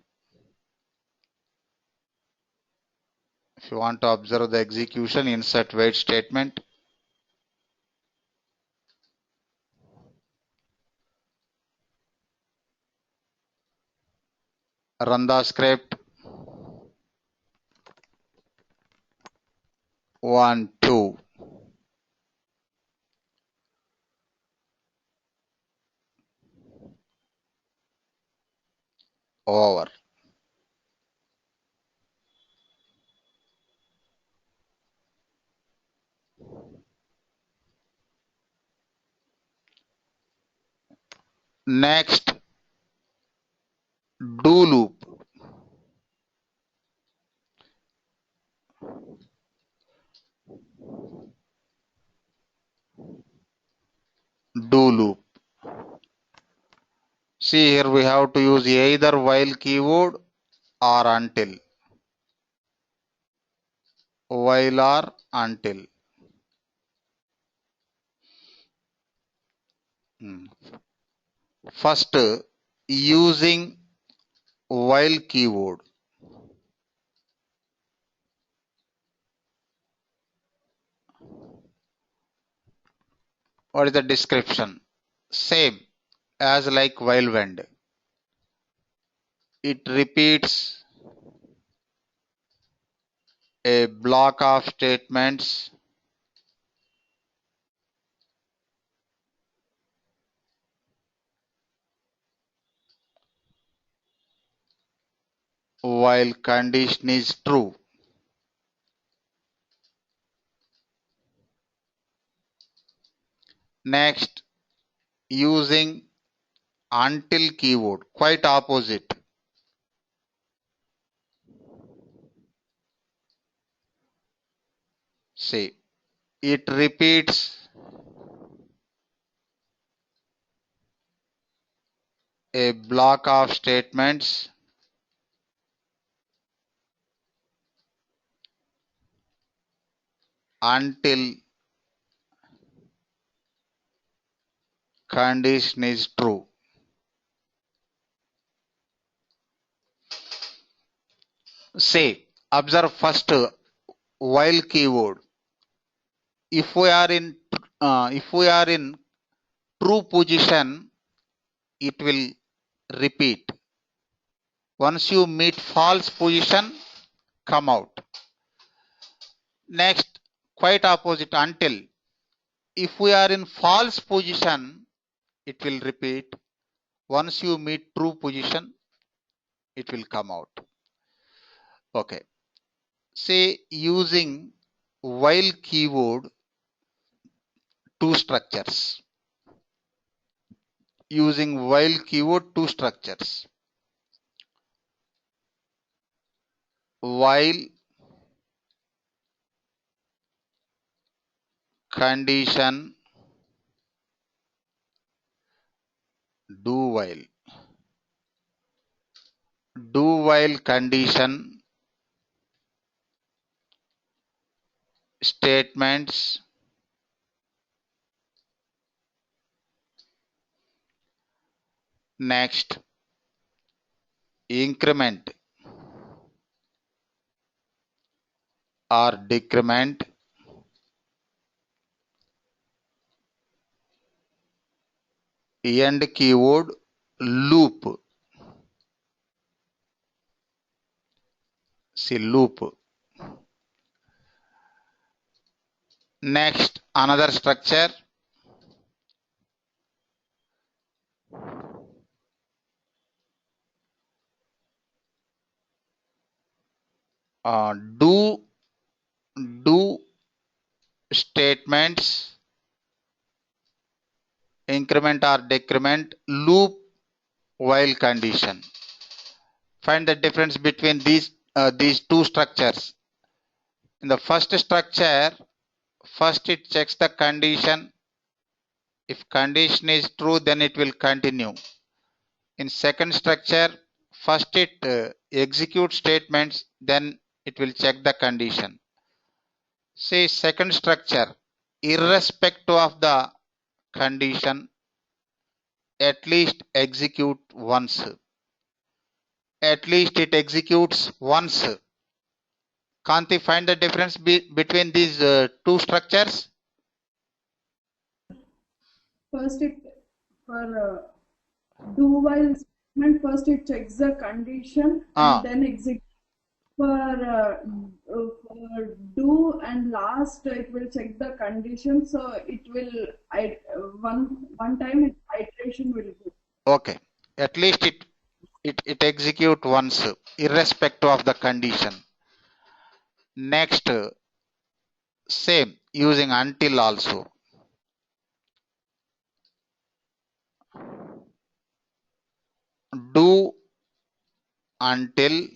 If you want to observe the execution, insert wait statement. Run the script. 1, 2. Over. Next, do loop. Do loop. See, here we have to use either while keyword or until. While or until. First, using while keyword. What is the description? Same as like while wend. It repeats a block of statements while condition is true. Next, using until keyword, quite opposite. See, it repeats a block of statements until condition is true. Say, observe first while keyword. If we are in true position, it will repeat. Once you meet false position, come out. Next, quite opposite, until. If we are in false position, it will repeat. Once you meet true position, it will come out. Okay. Say, using while keyword, two structures. Using while keyword, two structures. While condition, do while. Do while condition statements next increment or decrement end keyword loop. See, loop. Next, another structure, do statements increment or decrement loop while condition. Find the difference between these two structures. In the first structure, first it checks the condition. If condition is true, then it will continue. In second structure, first it executes statements, then it will check the condition. Say, second structure, irrespective of the condition, at least execute once. At least it executes once. Can't you find the difference between these two structures?
First, for do while statement, first it checks the condition and then executes. For do and last, it will check the condition, so it will one time iteration will go.
Okay, at least it execute once irrespective of the condition. Next, same, using until also. Do until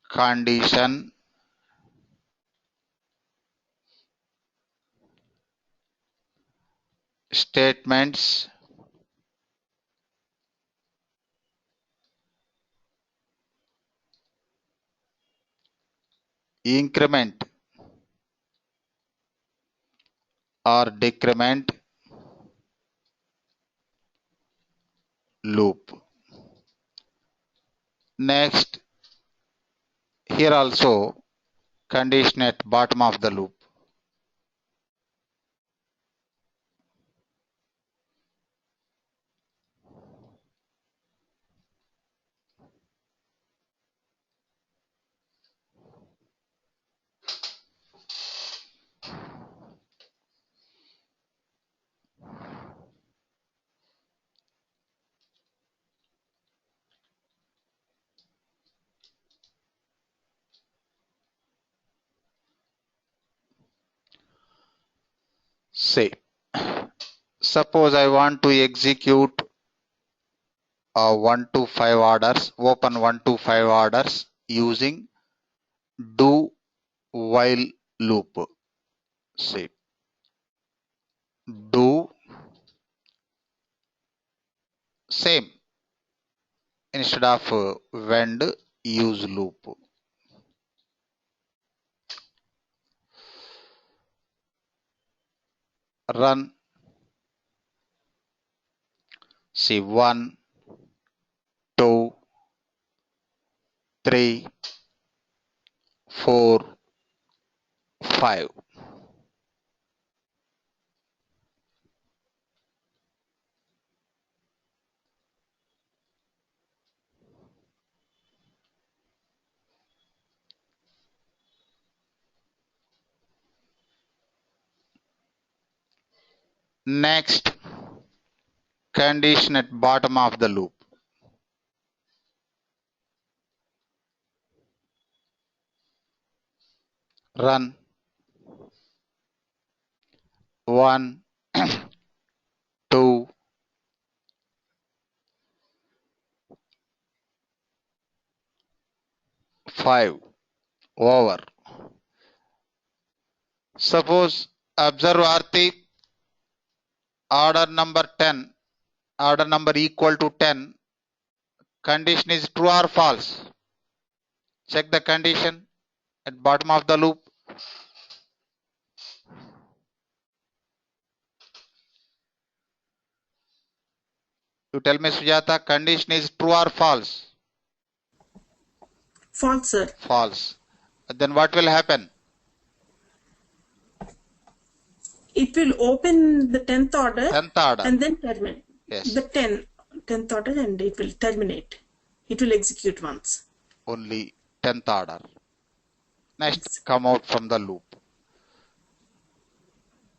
condition statements increment or decrement loop. Next, here also condition at bottom of the loop. Say, suppose I want to execute 1 to 5 orders, open 1 to 5 orders using do while loop. See, do same instead of when use loop. Run. See, 1, 2, 3, 4, 5. Next, condition at bottom of the loop. Run. 1, 2, 5. Over. Suppose observe Aarti, order number 10, order number equal to 10, condition is true or false. Check the condition at bottom of the loop. You tell me, Sujata, condition is true or false?
False, sir.
False. Then what will happen?
It will open the 10th order,
10th order.
And then terminate.
Yes.
The 10th order, and it will terminate. It will execute once.
Only 10th order. Next,
Yes.
come out from the loop.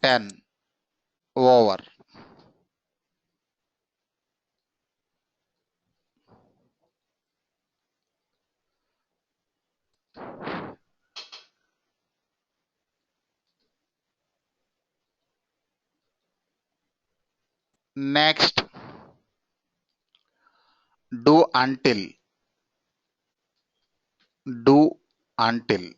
10 over. Next, do until. Do until.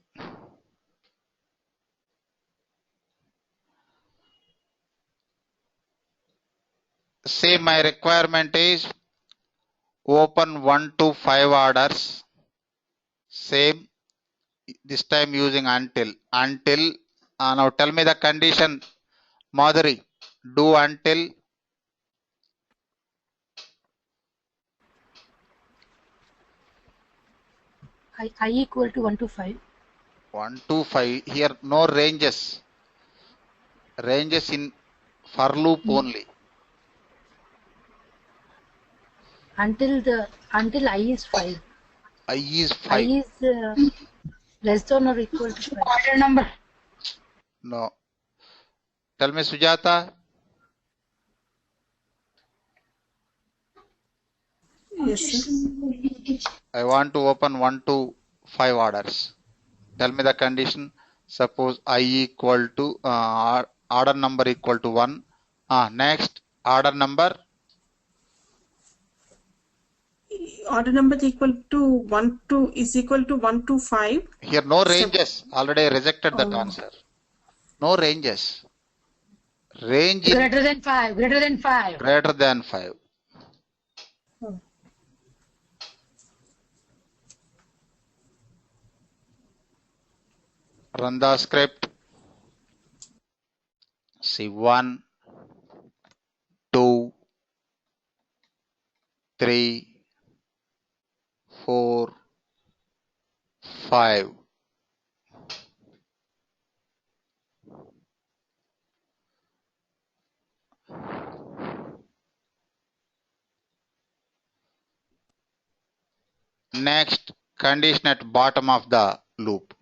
Say my requirement is open 1 to 5 orders. Same, this time using until. Until, now tell me the condition, Madhuri. Do until.
I equal to 1 to 5.
1 to 5. Here no ranges. Ranges in for loop only.
Until I is 5.
I is 5.
I is less than or equal to 5.
Order number.
No. Tell me, Sujata.
Yes, sir.
I want to open 1 to 5 orders. Tell me the condition. Suppose I equal to order number equal to 1. Next, order number.
Order number equal to 1 to is equal to 1 to 5.
Here no ranges. Already I rejected that answer. No ranges. Range
Greater than 5. Greater than 5.
Greater than 5. Run the script. See, 1, 2, 3, 4, 5. Next, condition at bottom of the loop.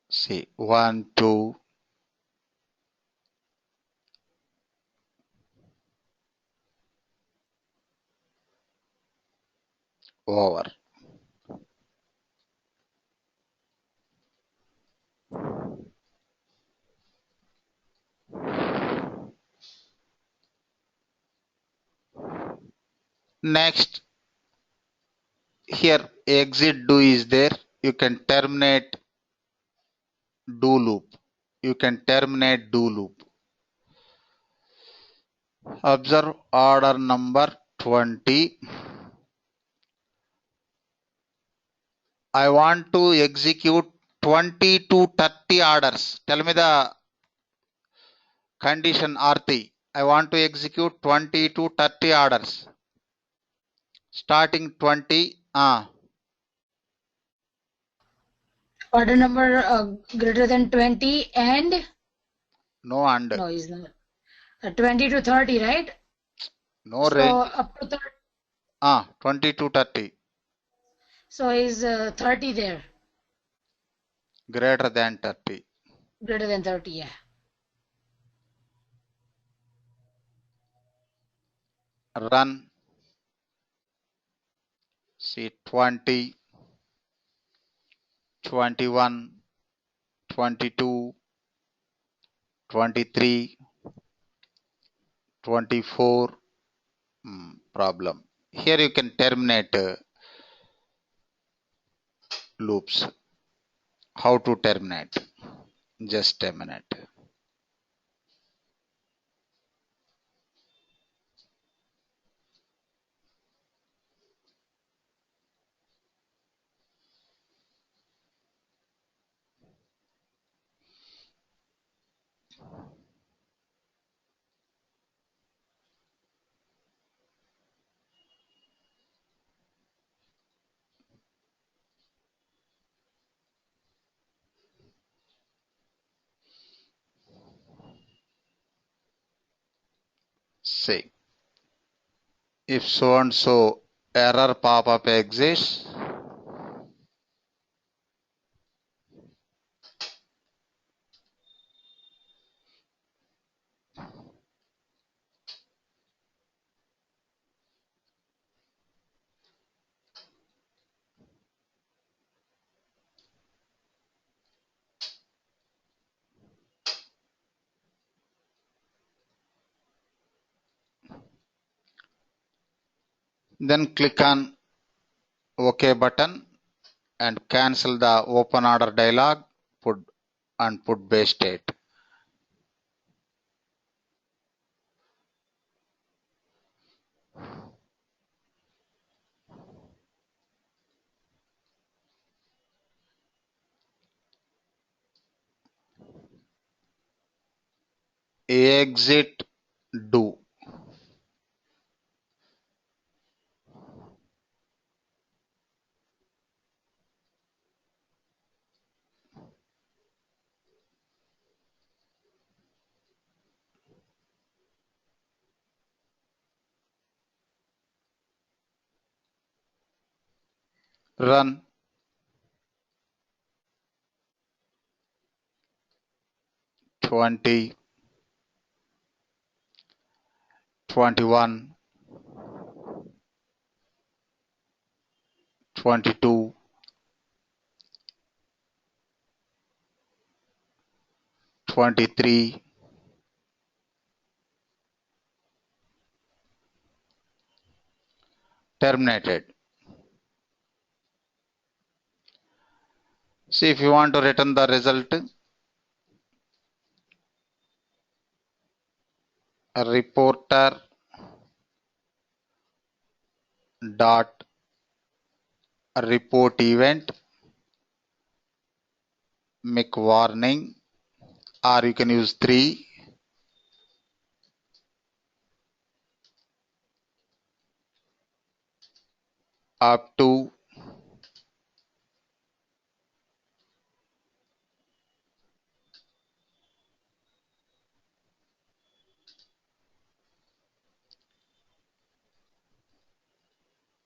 See, 1, 2, over. Next, here exit do is there. You can terminate do loop. You can terminate do loop. Observe order number 20. I want to execute 20 to 30 orders. Tell me the condition Arti. I want to execute 20 to 30 orders. Starting 20.
Order number greater than 20 and?
No and.
No, is not. 20 to 30, right?
No
so
range.
Up to 30.
20 to 30.
So is 30 there?
Greater than 30.
Greater than 30, yeah.
Run. See 20, 21, 22, 23, 24. Problem. Here you can terminate loops. How to terminate? Just a minute. See, if so and so error pop-up exists, then click on OK button and cancel the open order dialog, put base state. Exit do. Run. 20, 21, 22, 23, terminated. See, if you want to return the result, reporter dot report event, make warning, or you can use 3, up to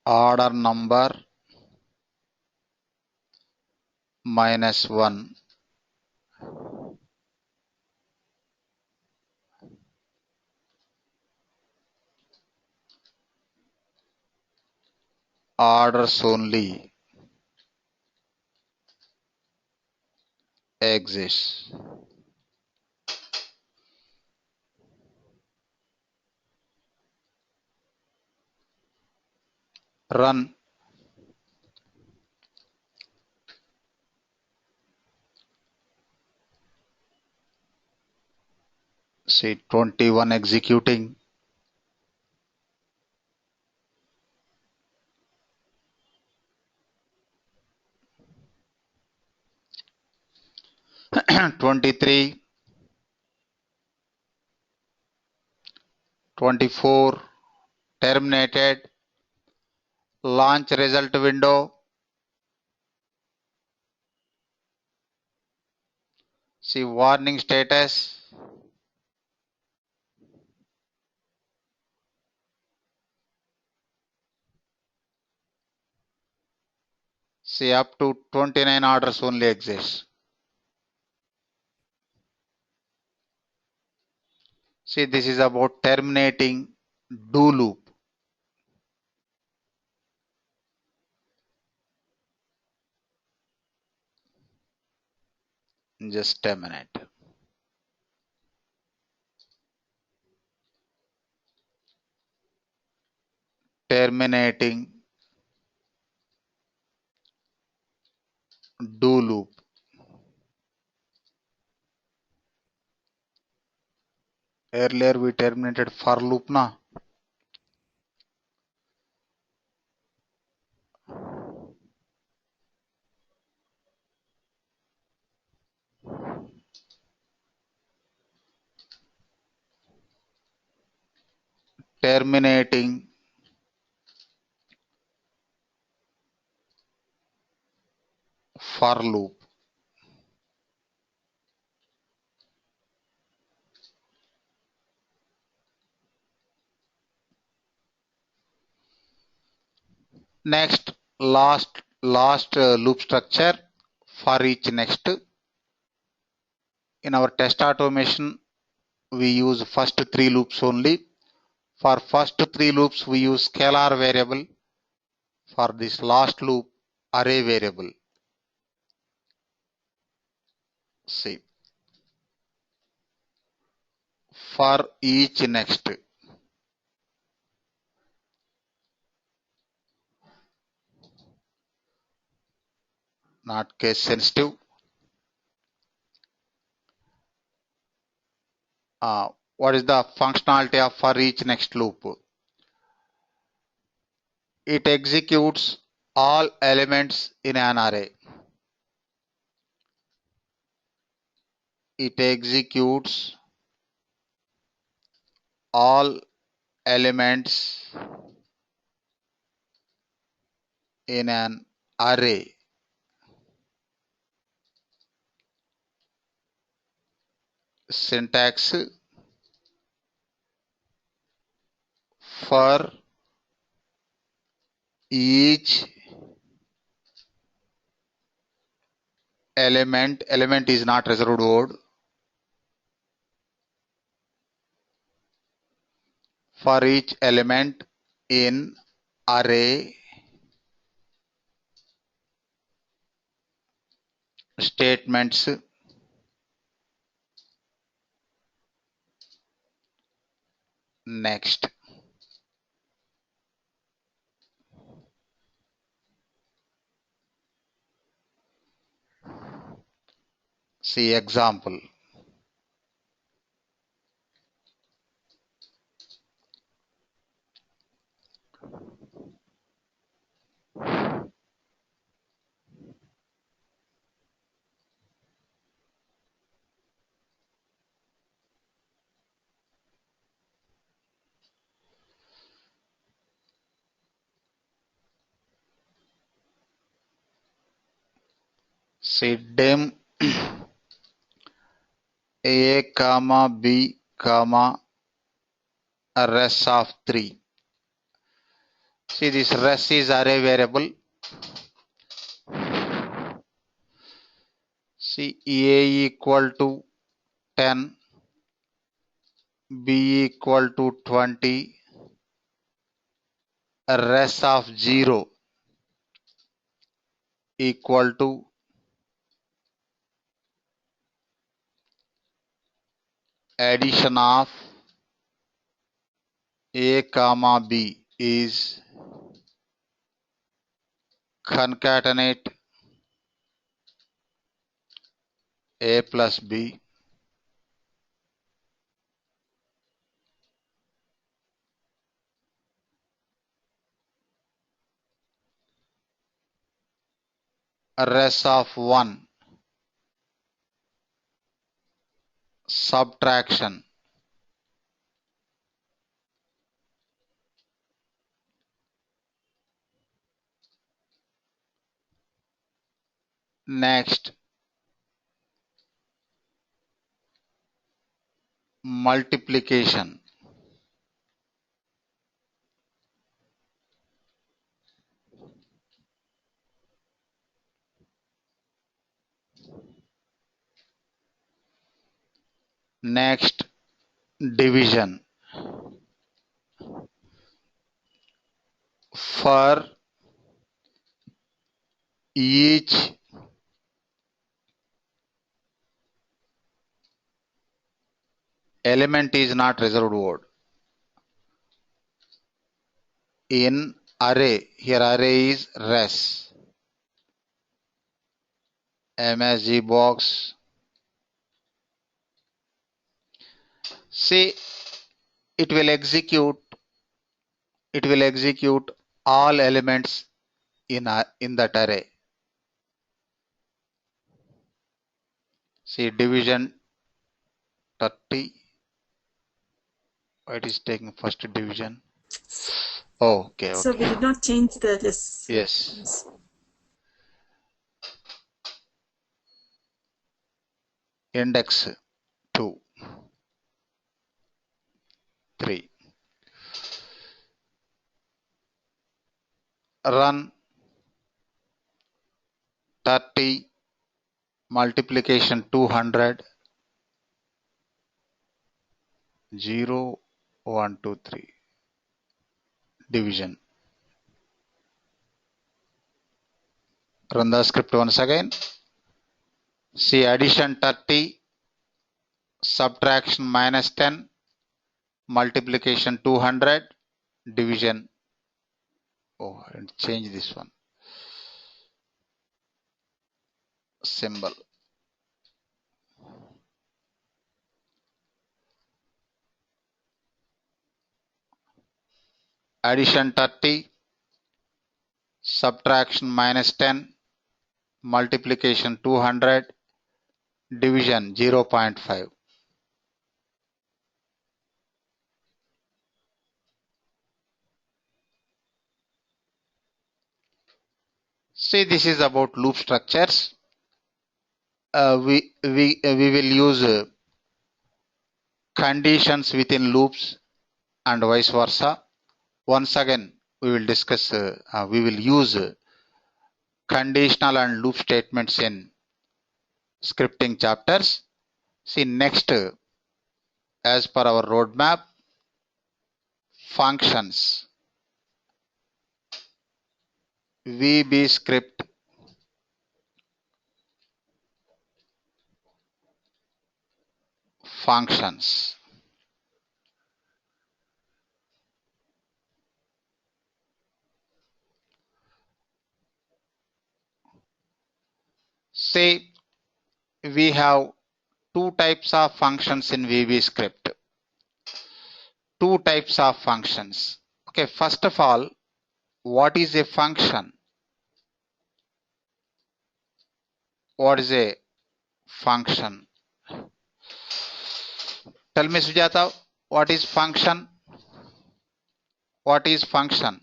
order number -1. orders only exists. Run. See 21 executing. (23), 24 terminated. Launch result window. See warning status. See up to 29 orders only exist. See, this is about terminating do loop. Just a minute. Terminating do loop. Earlier we terminated for loop na. Terminating for loop. Next, last loop structure for each next. In our test automation, we use first 3 loops only. For first 3 loops, we use scalar variable. For this last loop, array variable. See. For each next. Not case sensitive. What is the functionality of for each next loop? It executes all elements in an array. It executes all elements in an array. Syntax for each element is not reserved word. For each element in array statements next. See example. See dim a comma b comma res of 3. See this res is array variable. See a equal to 10, b equal to 20, res of 0. equal to addition of A comma B is concatenate A plus B res of 1 subtraction next multiplication next division for each element is not reserved word in array. Here array is res msg box. See, it will execute all elements in that array. See, division 30. It is taking first division. Oh, okay.
So we did not change the list.
Yes. Index 2, 3. Run 30 multiplication 200 0 1 2 3 division. Run the script once again. See, addition 30 subtraction minus 10 multiplication 200 division. Oh, and change this one symbol. Addition 30 subtraction minus 10 multiplication 200 division 0.5. See, this is about loop structures. We will use conditions within loops and vice versa. Once again, we will discuss. We will use conditional and loop statements in scripting chapters. See, next, as per our roadmap, functions. VBScript functions. Say we have two types of functions in VBScript. Two types of functions. Okay, first of all, what is a function? What is a function? Tell me, Sujata, what is function? What is function?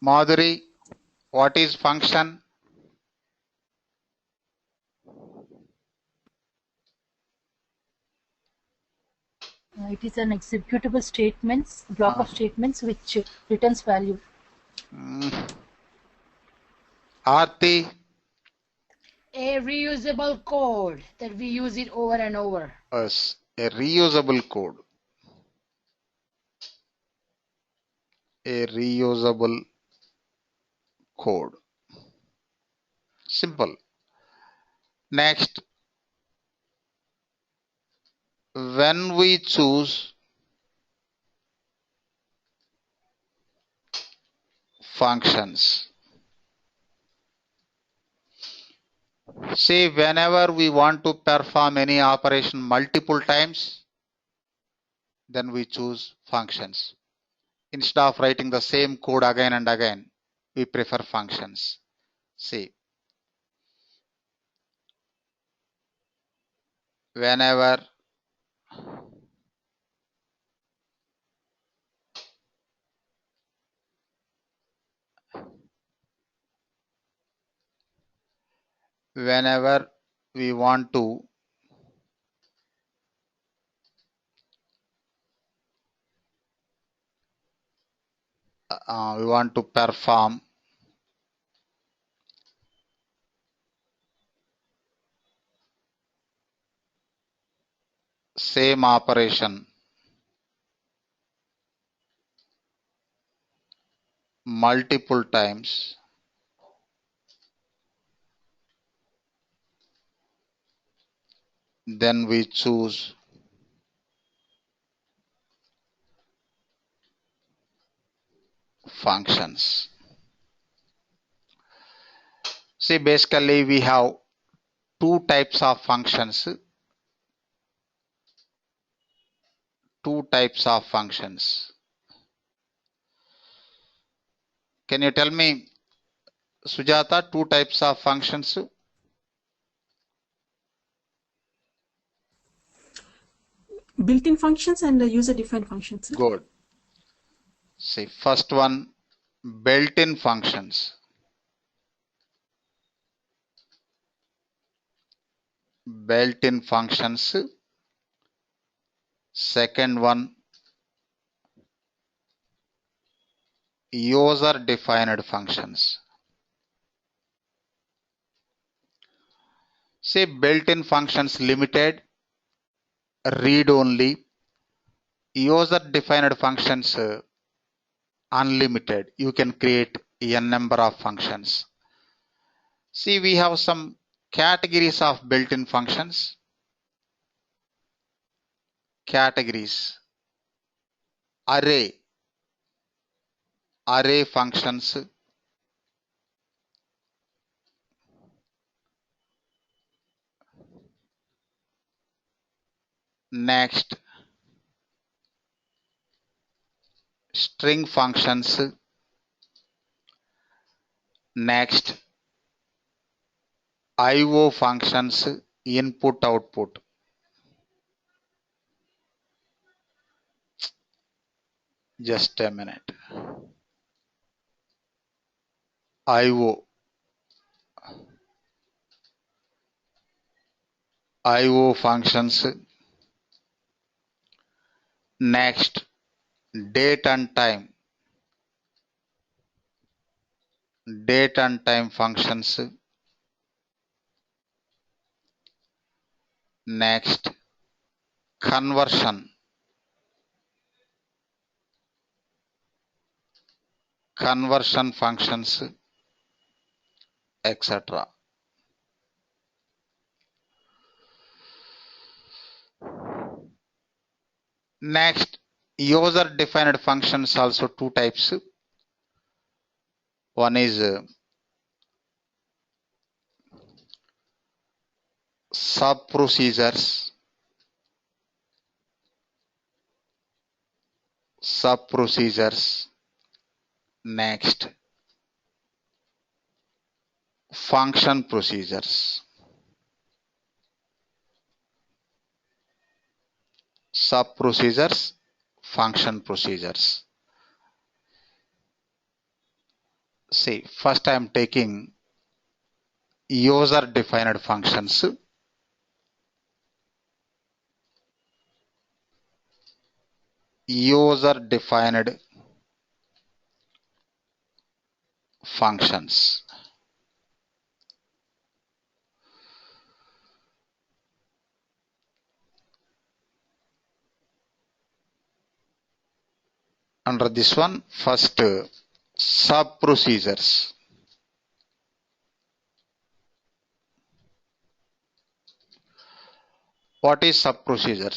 Madhuri, what is function?
It is an executable statements, block of statements which returns value.
Aarti?
A reusable code that we use it over and over.
Yes, a reusable code. A reusable code. Simple. Next, when we choose functions, say whenever we want to perform any operation multiple times, then we choose functions. Instead of writing the same code again and again, we prefer functions. See, whenever we want to perform same operation multiple times, then we choose functions. See, basically we have two types of functions. Can you tell me, Sujata, two types of functions?
Built-in functions and user-defined functions.
Good. See, first one, built-in functions. Built-in functions. Second one, user-defined functions. Say built-in functions limited, read-only, user-defined functions unlimited. You can create a number of functions. See, we have some categories of built-in functions. Categories. Array functions. Next, string functions. Next, IO functions, input output. Just a minute. IO functions. Next, date and time functions. Next, conversion functions, etc. Next, user defined functions also two types. One is sub procedures. Next, function procedures. Sub procedures, function procedures. See, first I am taking user defined functions. User defined functions. under this one, first sub procedures. What is sub procedure?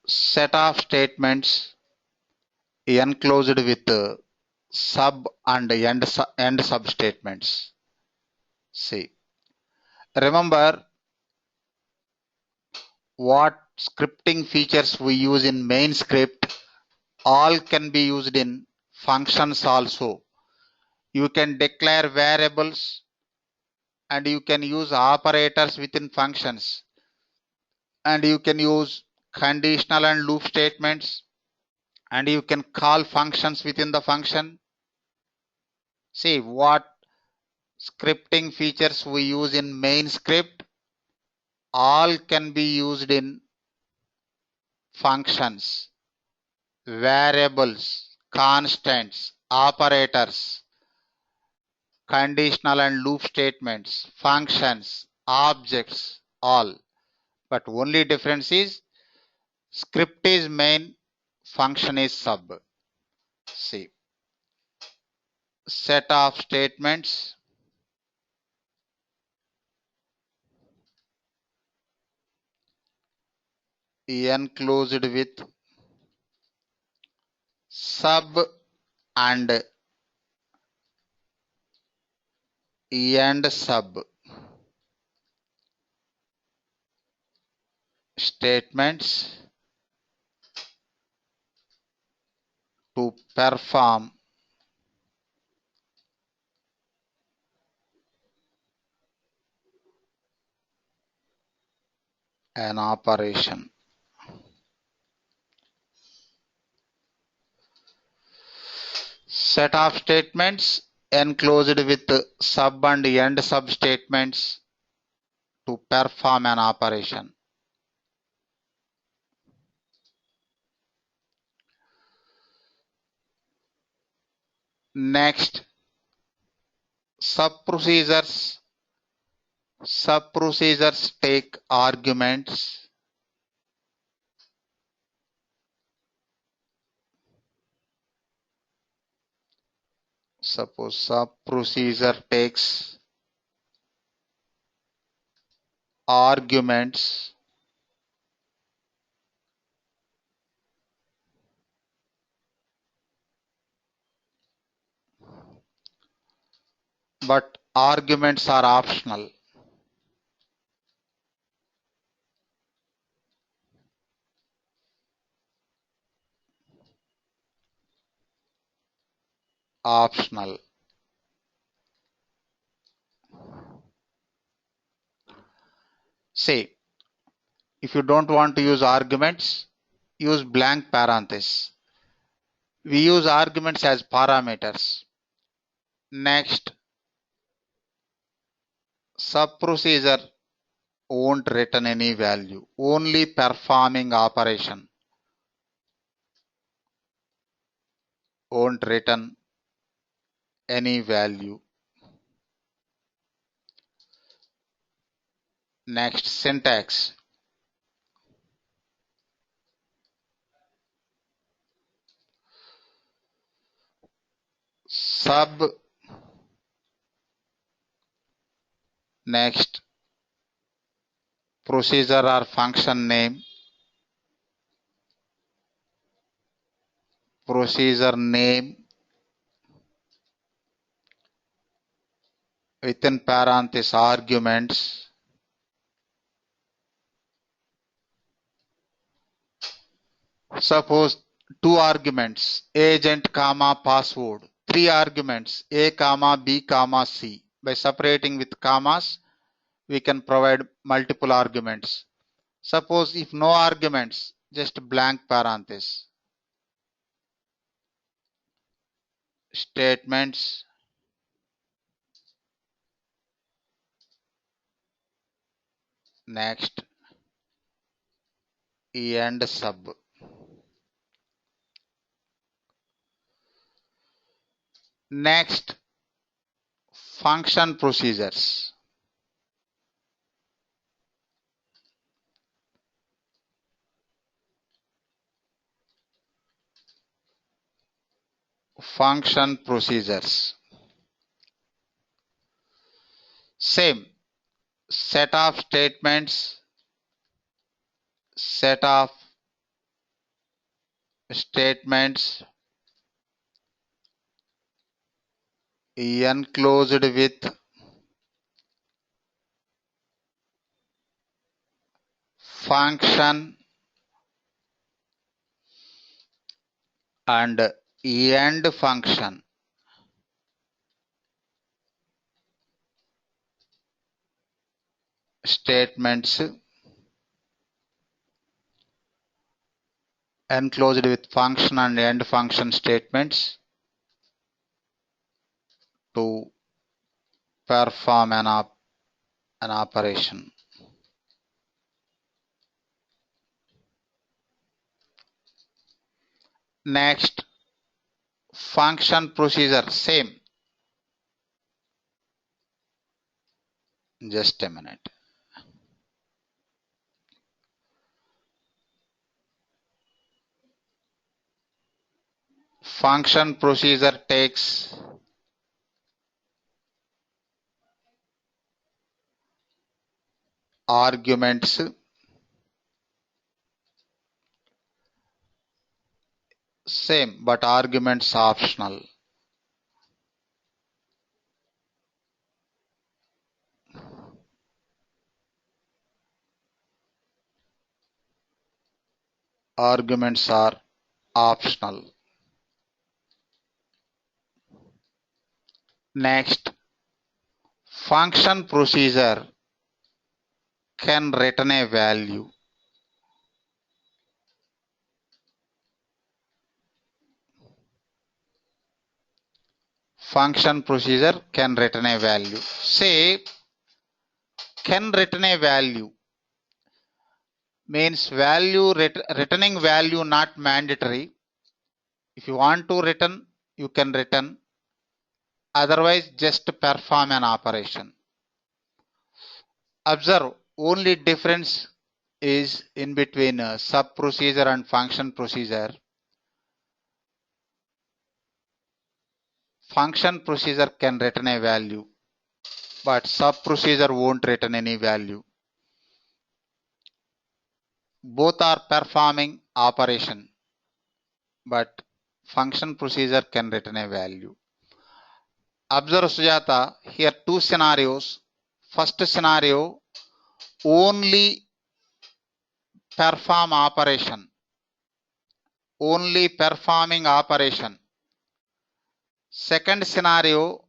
Set of statements enclosed with sub and end sub statements. See, remember what scripting features we use in main script all can be used in functions also. You can declare variables and you can use operators within functions, and you can use conditional and loop statements, and you can call functions within the function. See what scripting features we use in main script all can be used in functions, variables, constants, operators, conditional and loop statements, functions, objects, all. But only difference is script is main, function is sub. See, set of statements enclosed with sub and end sub statements to perform an operation. Set of statements enclosed with sub and end sub statements to perform an operation. Next, sub-procedures. Sub-procedures take arguments. Suppose sub-procedure takes arguments but arguments are optional. Optional. Say, if you don't want to use arguments, use blank parenthesis. We use arguments as parameters. Next, sub-procedure won't return any value, only performing operation. Won't return any value. Next, syntax. Sub, next, procedure or function name, procedure name within parenthesis arguments, suppose two arguments agent comma password, three arguments a comma b comma c. By separating with commas we can provide multiple arguments. Suppose if no arguments, just blank parenthesis. Statements next end sub. Next, function procedures. function procedures. Same set of statements, enclosed with function and end function. Statements enclosed with function and end function statements to perform an operation. Next, function procedure, same. Just a minute. Function procedure takes arguments same, but arguments optional. Arguments are optional. Next, function procedure can return a value. Function procedure can return a value. Say, can return a value means returning value not mandatory. If you want to return, you can return. Otherwise, just perform an operation. Observe, only difference is in between sub procedure and function procedure. Function procedure can return a value, but sub procedure won't return any value. Both are performing operation, but function procedure can return a value. Observe, Sujata, here two scenarios. First scenario, only perform operation, only performing operation. Second scenario,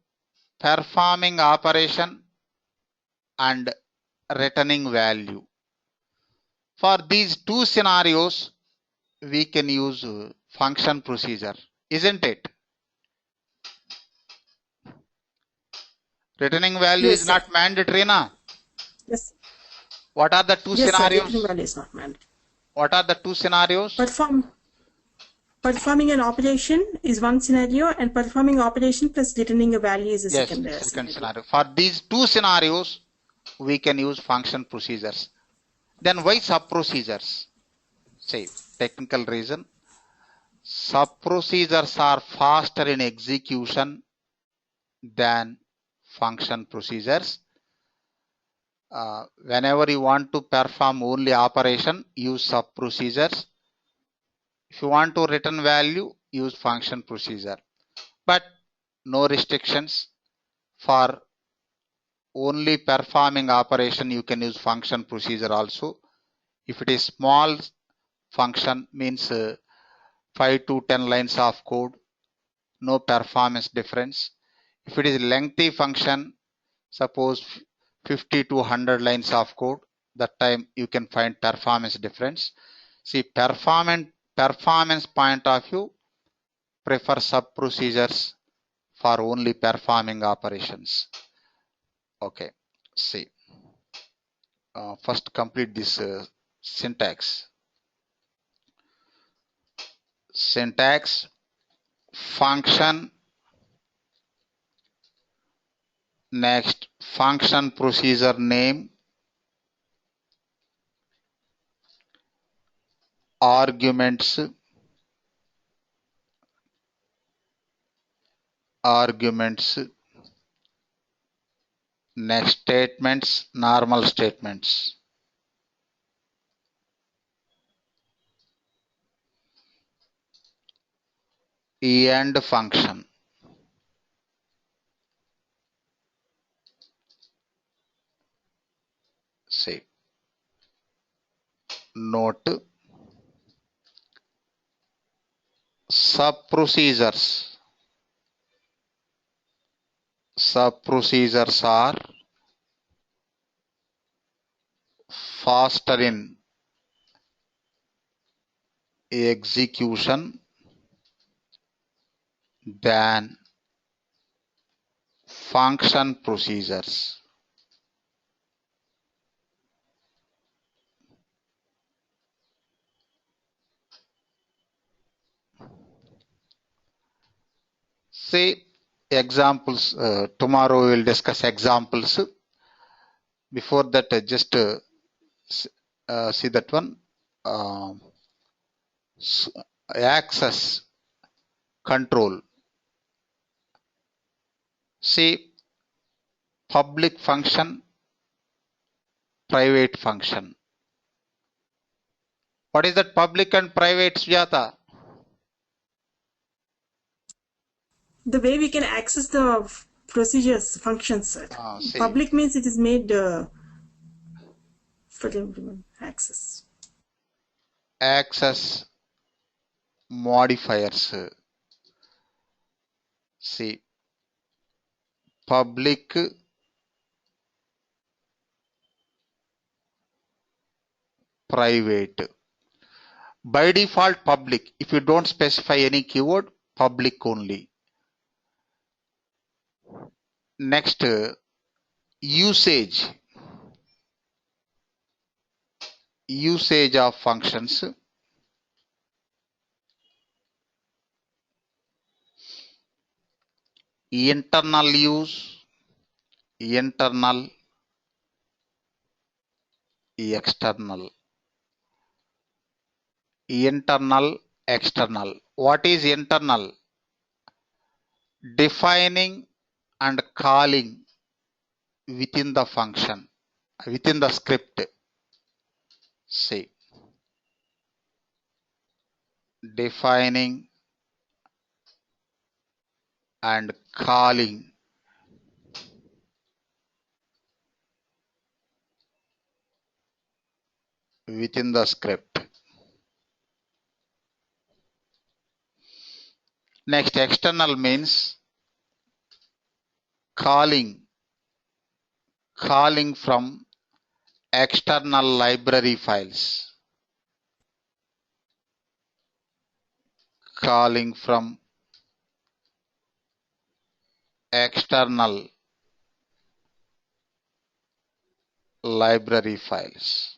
performing operation and returning value. For these two scenarios, we can use function procedure, isn't it? Returning value
Yes,
is not mandatory, na?
Yes.
What are the two
Yes,
scenarios?
Sir, returning value is not mandatory.
What are the two scenarios?
Performing an operation is one scenario, and performing operation plus returning a value is a second
scenario. For these two scenarios, we can use function procedures. Then why sub procedures? Say, technical reason. Sub procedures are faster in execution than function procedures. Whenever you want to perform only operation, use sub procedures. If you want to return value, use function procedure. But no restrictions. For only performing operation, you can use function procedure also. If it is small function, means 5 to 10 lines of code, no performance difference. If it is lengthy function, suppose 50 to 100 lines of code, that time you can find performance difference. See, performance point of view, prefer sub procedures for only performing operations. Okay, see, first complete this syntax. Syntax, function, next function procedure name, arguments, arguments, next statements, normal statements. End function. Say note sub-procedures. Sub-procedures are faster in execution than function procedures. Say examples. Tomorrow we will discuss examples. Before that, just see that one. Access control. See public function, private function. What is that public and private, Sujata?
The way we can access the procedures functions. Public means it is made for everyone access.
Access modifiers. See public, private. By default public. If you don't specify any keyword, public only. Next, usage. Usage of functions. Internal use, internal, external. Internal, external. What is internal? Defining and calling within the function, within the script. Say defining and calling within the script. Next, external means calling from external library files. Calling from external library files.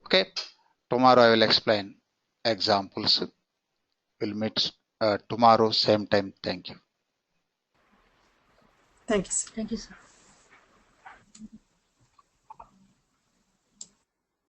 Okay, tomorrow I will explain examples. We'll meet tomorrow same time. Thank you.
Thank you, sir.
Thank you, sir.